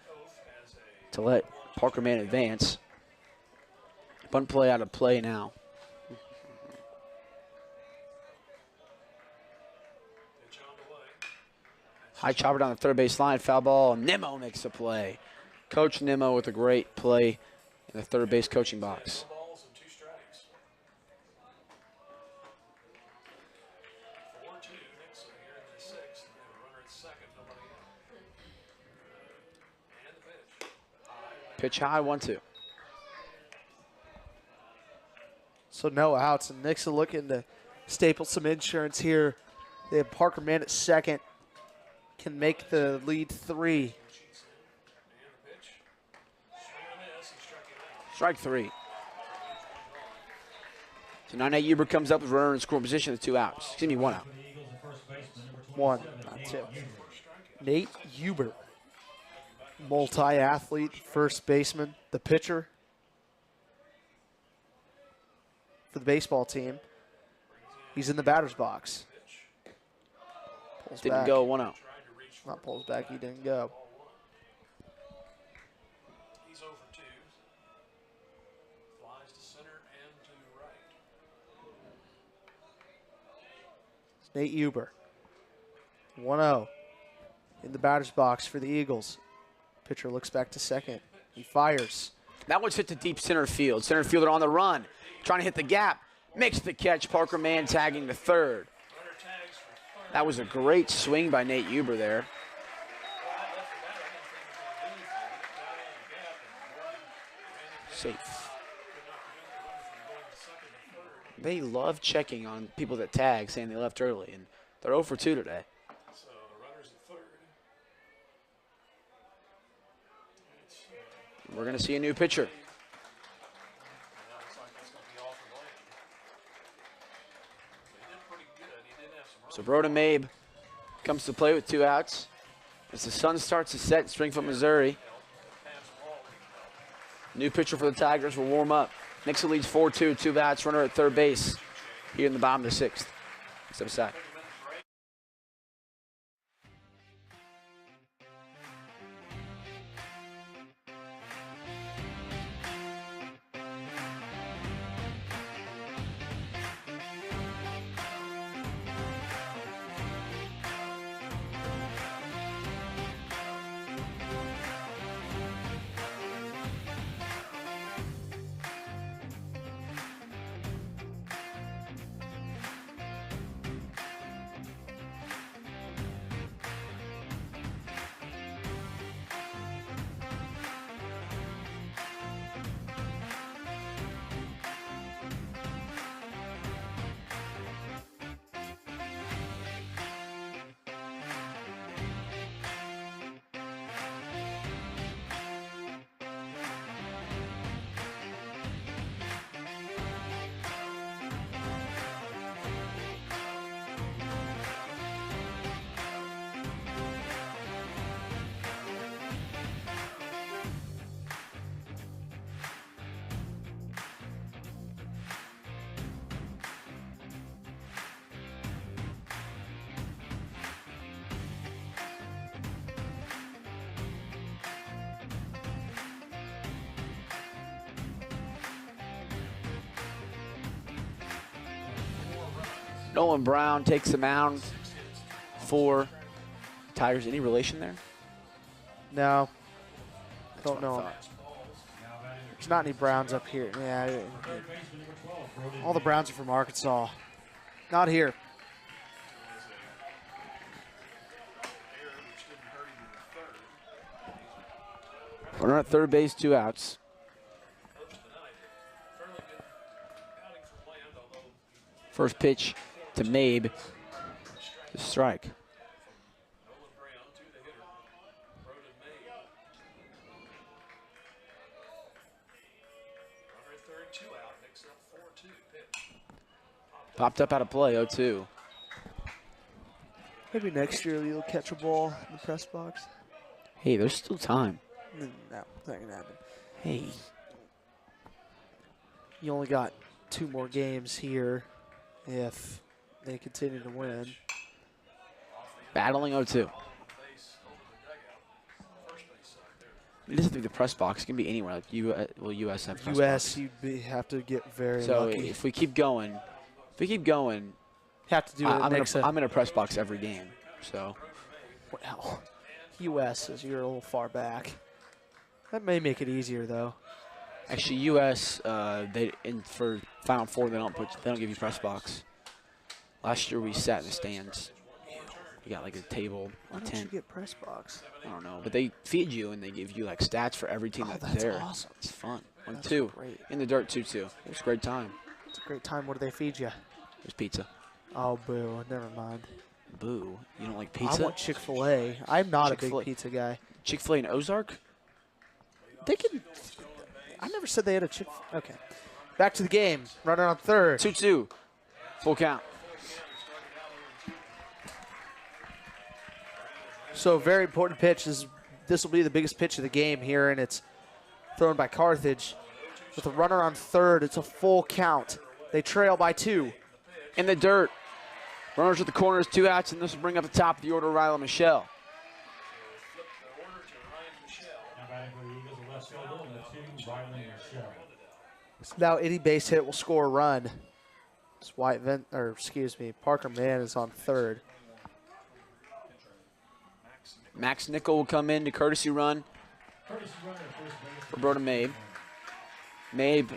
to let Parkerman advance. Bunt play out of play now. High chopper down the third base line. Foul ball. Nimmo makes a play. Coach Nimmo with a great play in the third base coaching box. Balls and 2 strikes. 4-2 Nixa here in the 6th. And a runner at second, nobody out. And the pitch. Pitch high, 1-2. So no outs, and Nixa looking to staple some insurance here. They have Parker Mann at second. Can make the lead 3. Strike 3. So now Nate Huber comes up with runner in scoring position with 2 outs. Excuse me, 1 out. 1, not 2. Nate Huber, multi-athlete, first baseman, the pitcher for the baseball team. He's in the batter's box. Pulls Didn't back. go, 1 out. Not pulls back, he didn't go. He's over 2. Flies to center and to right. It's Nate Huber. 1-0 in the batter's box for the Eagles. Pitcher looks back to second. He fires. That one's hit to deep center field. Center fielder on the run, trying to hit the gap. Makes the catch. Parker Mann tagging to third. That was a great swing by Nate Huber there. Safe. They love checking on people that tag, saying they left early, and they're 0 for 2 today. So the runner's at third. We're going to see a new pitcher. Looks like that's going to be all for Bland. He did pretty good. He did have some So Broden Mabe comes to play with 2 outs. As the sun starts to set in Springfield, Missouri. New pitcher for the Tigers will warm up. Nixa leads 4-2, 2 outs, runner at third base here in the bottom of the 6th. Step aside. Nolan Brown takes the mound for Tigers. Any relation there? No. Don't what I know. thought. There's not any Browns up here. Yeah, all the Browns are from Arkansas. Not here. Runner at third base, 2 outs. First pitch to Mabe. The strike. Popped up out of play, 0-2. Maybe next year you'll catch a ball in the press box. Hey, there's still time. No, not gonna happen. Hey. You only got 2 more games here if they continue to win. Battling 0-2. It doesn't think the press box. It can be anywhere. Like USF. Press US, box. you'd have to get very So lucky. if we keep going, Have to do it. I'm in a press box every game. So Well, US is you're a little far back. That may make it easier though. actually, US for Final Four they don't give you press box. Last year we sat in the stands. You got like a table, Why a don't you tent. get press box? I don't know, but they feed you and they give you like stats for every team that's that's there. awesome. It's fun. That's 1-2 great. in the dirt, 2-2. It was a great time. It's a great time. What do they feed you? There's pizza. Oh, boo. Never mind. Boo. You don't like pizza? I want Chick-fil-A. I'm not a Chick-fil-A. big pizza guy. Chick-fil-A in Ozark? They can. I never said they had a Chick. Okay. Back to the game. Runner on third. 2-2. Full count. So very important pitch. This will be the biggest pitch of the game here, and it's thrown by Carthage. With a runner on third, it's a full count. They trail by 2. In the dirt. Runners at the corners, 2 outs, and this will bring up the top of the order, Riley Michelle. Now batting for the Eagles, the left fielder, number 2, Riley Michelle. So now any base hit will score a run. It's Parker Mann is on third. Max Nickel will come in to courtesy run for Broda Mabe. Mabe,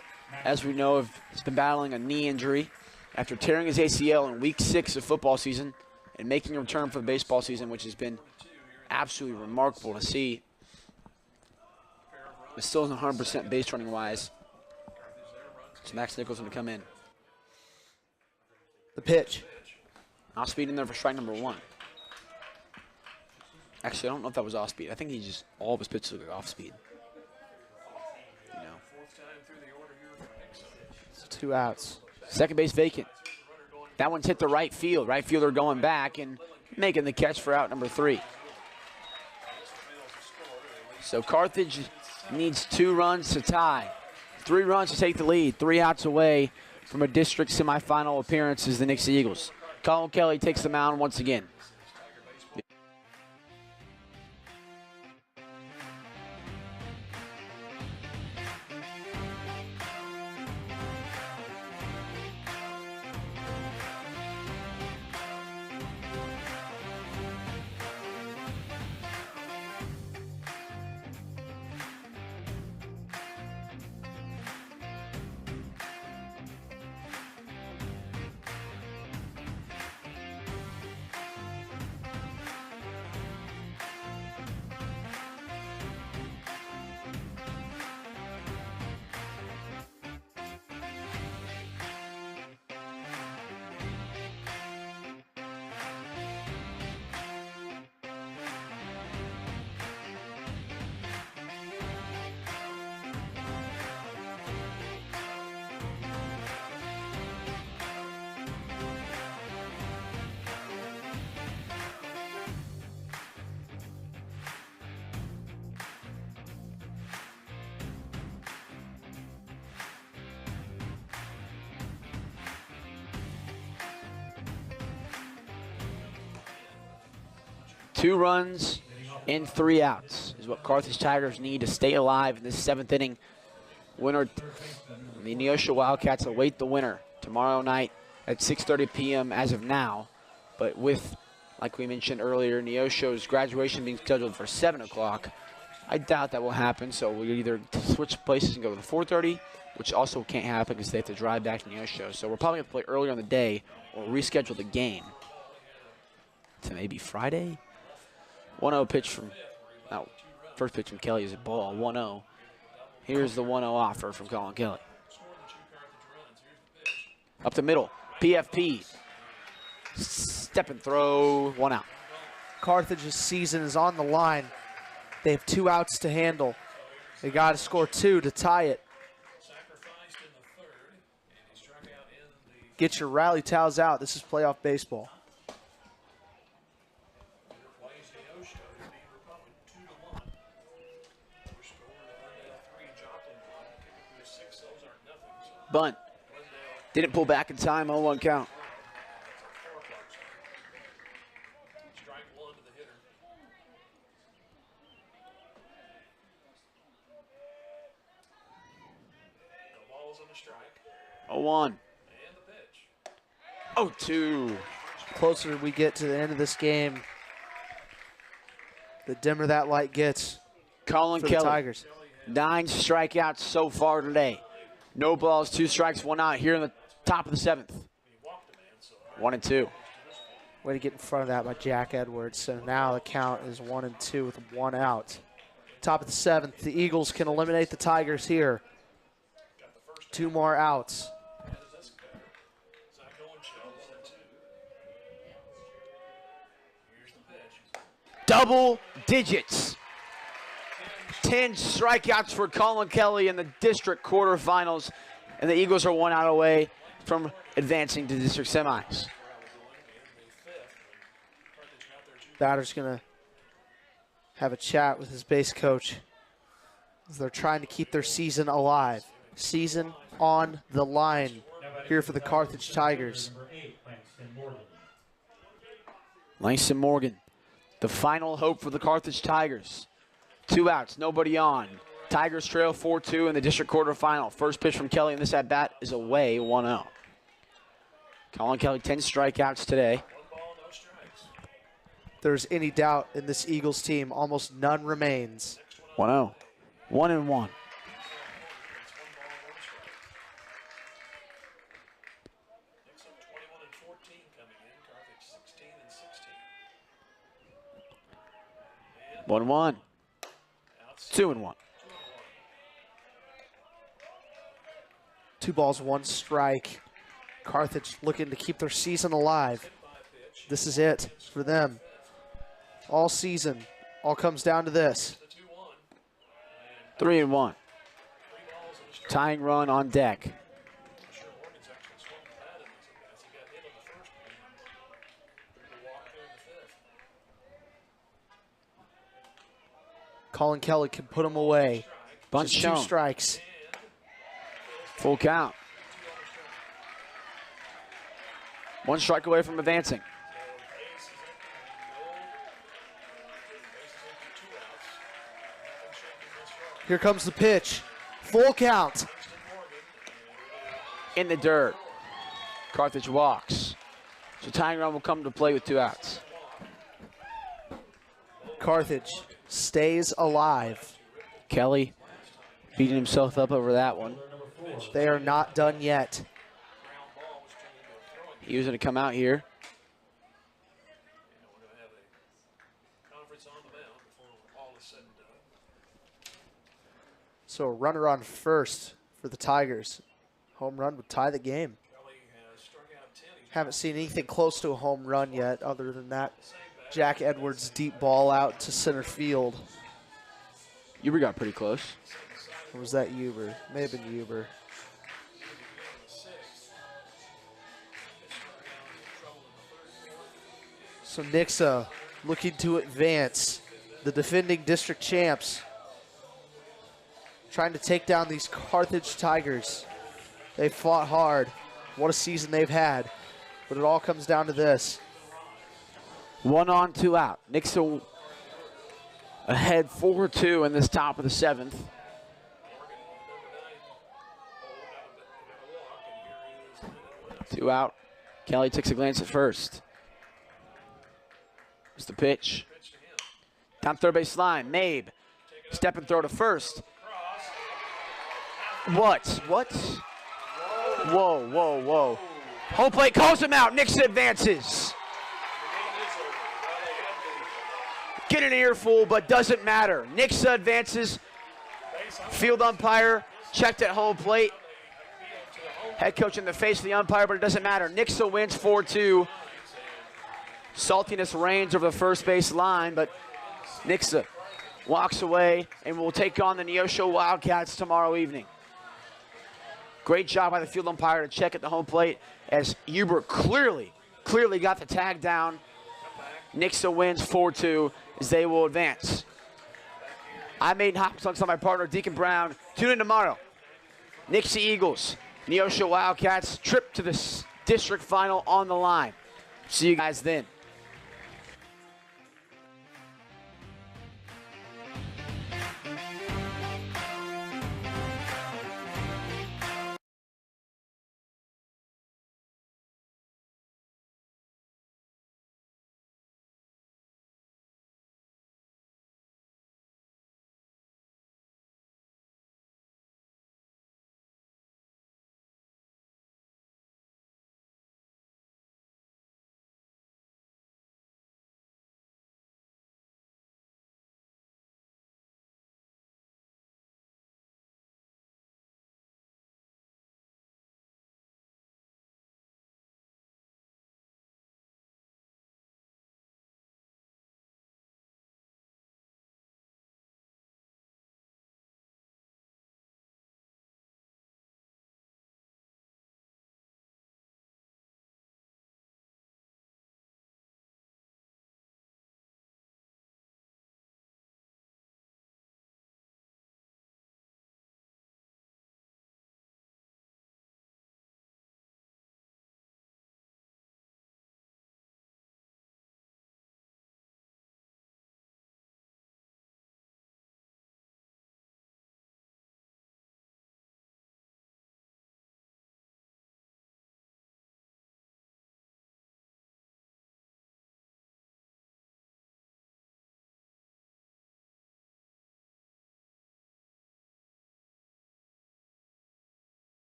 as we know, has been battling a knee injury after tearing his ACL in week 6 of football season and making a return for the baseball season, which has been absolutely remarkable to see. But still isn't 100% base running wise. So Max Nickel's going to come in. The pitch. Off speed in there for strike number 1. Actually, I don't know if that was off speed. I think all of his pitches were off speed. You know. So 2 outs. Second base vacant. That one's hit the right field. Right fielder going back and making the catch for out number 3. So Carthage needs 2 runs to tie. 3 runs to take the lead. 3 outs away from a district semifinal appearance as the Nixa Eagles. Colin Kelly takes the mound once again. Two runs in 3 outs is what Carthage Tigers need to stay alive in this 7th inning. Winner, the Neosho Wildcats await the winner tomorrow night at 6:30 p.m. as of now. But with, like we mentioned earlier, Neosho's graduation being scheduled for 7 o'clock, I doubt that will happen. So we'll either switch places and go to the 4:30, which also can't happen because they have to drive back to Neosho. So we're probably going to play earlier in the day or reschedule the game to maybe Friday. 1-0 pitch from, first pitch from Kelly is a ball, 1-0. Here's the 1-0 offer from Colin Kelly. Up the middle, PFP. Step and throw, 1 out. Carthage's season is on the line. They have 2 outs to handle. They got to score 2 to tie it. Get your rally towels out. This is playoff baseball. Bunt. Didn't pull back in time, 0-1 count. Strike 1 to the hitter. No balls on the strike. 0-1. And the pitch. 0-2. Closer we get to the end of this game, the dimmer that light gets Colin for the Kelly, Tigers. 9 strikeouts so far today. No balls, 2 strikes, 1 out here in the top of the 7th. 1-2. Way to get in front of that by Jack Edwards. So now the count is 1-2 with 1 out. Top of the 7th, the Eagles can eliminate the Tigers here. 2 more outs. Double digits. 10 strikeouts for Colin Kelly in the district quarterfinals, and the Eagles are 1 out away from advancing to district semis. Batter's going to have a chat with his base coach as they're trying to keep their season alive. Season on the line here for the Carthage Tigers. Langston Morgan, the final hope for the Carthage Tigers. 2 outs, nobody on. Tigers trail 4-2 in the district quarterfinal. First pitch from Kelly, and this at-bat is away, 1-0. Colin Kelly, 10 strikeouts today. If there's any doubt in this Eagles team, almost none remains. 1-0. 1-1. Nixa 21-14 coming in. Carthage 16-16. 1-1. 2-1. 2 balls, 1 strike. Carthage looking to keep their season alive. This is it for them. All season, all comes down to this. 3-1. Tying run on deck. Colin Kelly can put him away. Bunch Just shown. 2 strikes. Full count. 1 strike away from advancing. Here comes the pitch. Full count. In the dirt. Carthage walks. So tying run will come to play with 2 outs. Carthage stays alive. Kelly beating himself up over that one. They are not done yet. He was going to come out here. We're going to have a conference on the mound before all is said and done. So a runner on first for the Tigers. Home run would tie the game. Kelly has struck out 10. Haven't seen anything close to a home run yet other than that Jack Edwards deep ball out to center field. Uber got pretty close. Or was that Uber? May have been Uber. So Nixa looking to advance. The defending district champs trying to take down these Carthage Tigers. They fought hard. What a season they've had. But it all comes down to this. 1 on, 2 out. Nixa ahead 4-2 in this top of the 7th. 2 out. Kelly takes a glance at first. Here's the pitch. Down third base line. Mabe. Step and throw to first. What? Whoa, whoa, whoa. Home plate calls him out. Nixa advances. Get an earful, but doesn't matter. Nixa advances. Field umpire checked at home plate. Head coach in the face of the umpire, but it doesn't matter. Nixa wins 4-2. Saltiness reigns over the first base line, but Nixa walks away and will take on the Neosho Wildcats tomorrow evening. Great job by the field umpire to check at the home plate as Huber clearly got the tag down. Nixa wins 4-2 as they will advance. I'm Aiden Hopkins alongside my partner Deacon Brown. Tune in tomorrow. Nixa Eagles, Neosho Wildcats, trip to the district final on the line. See you guys then.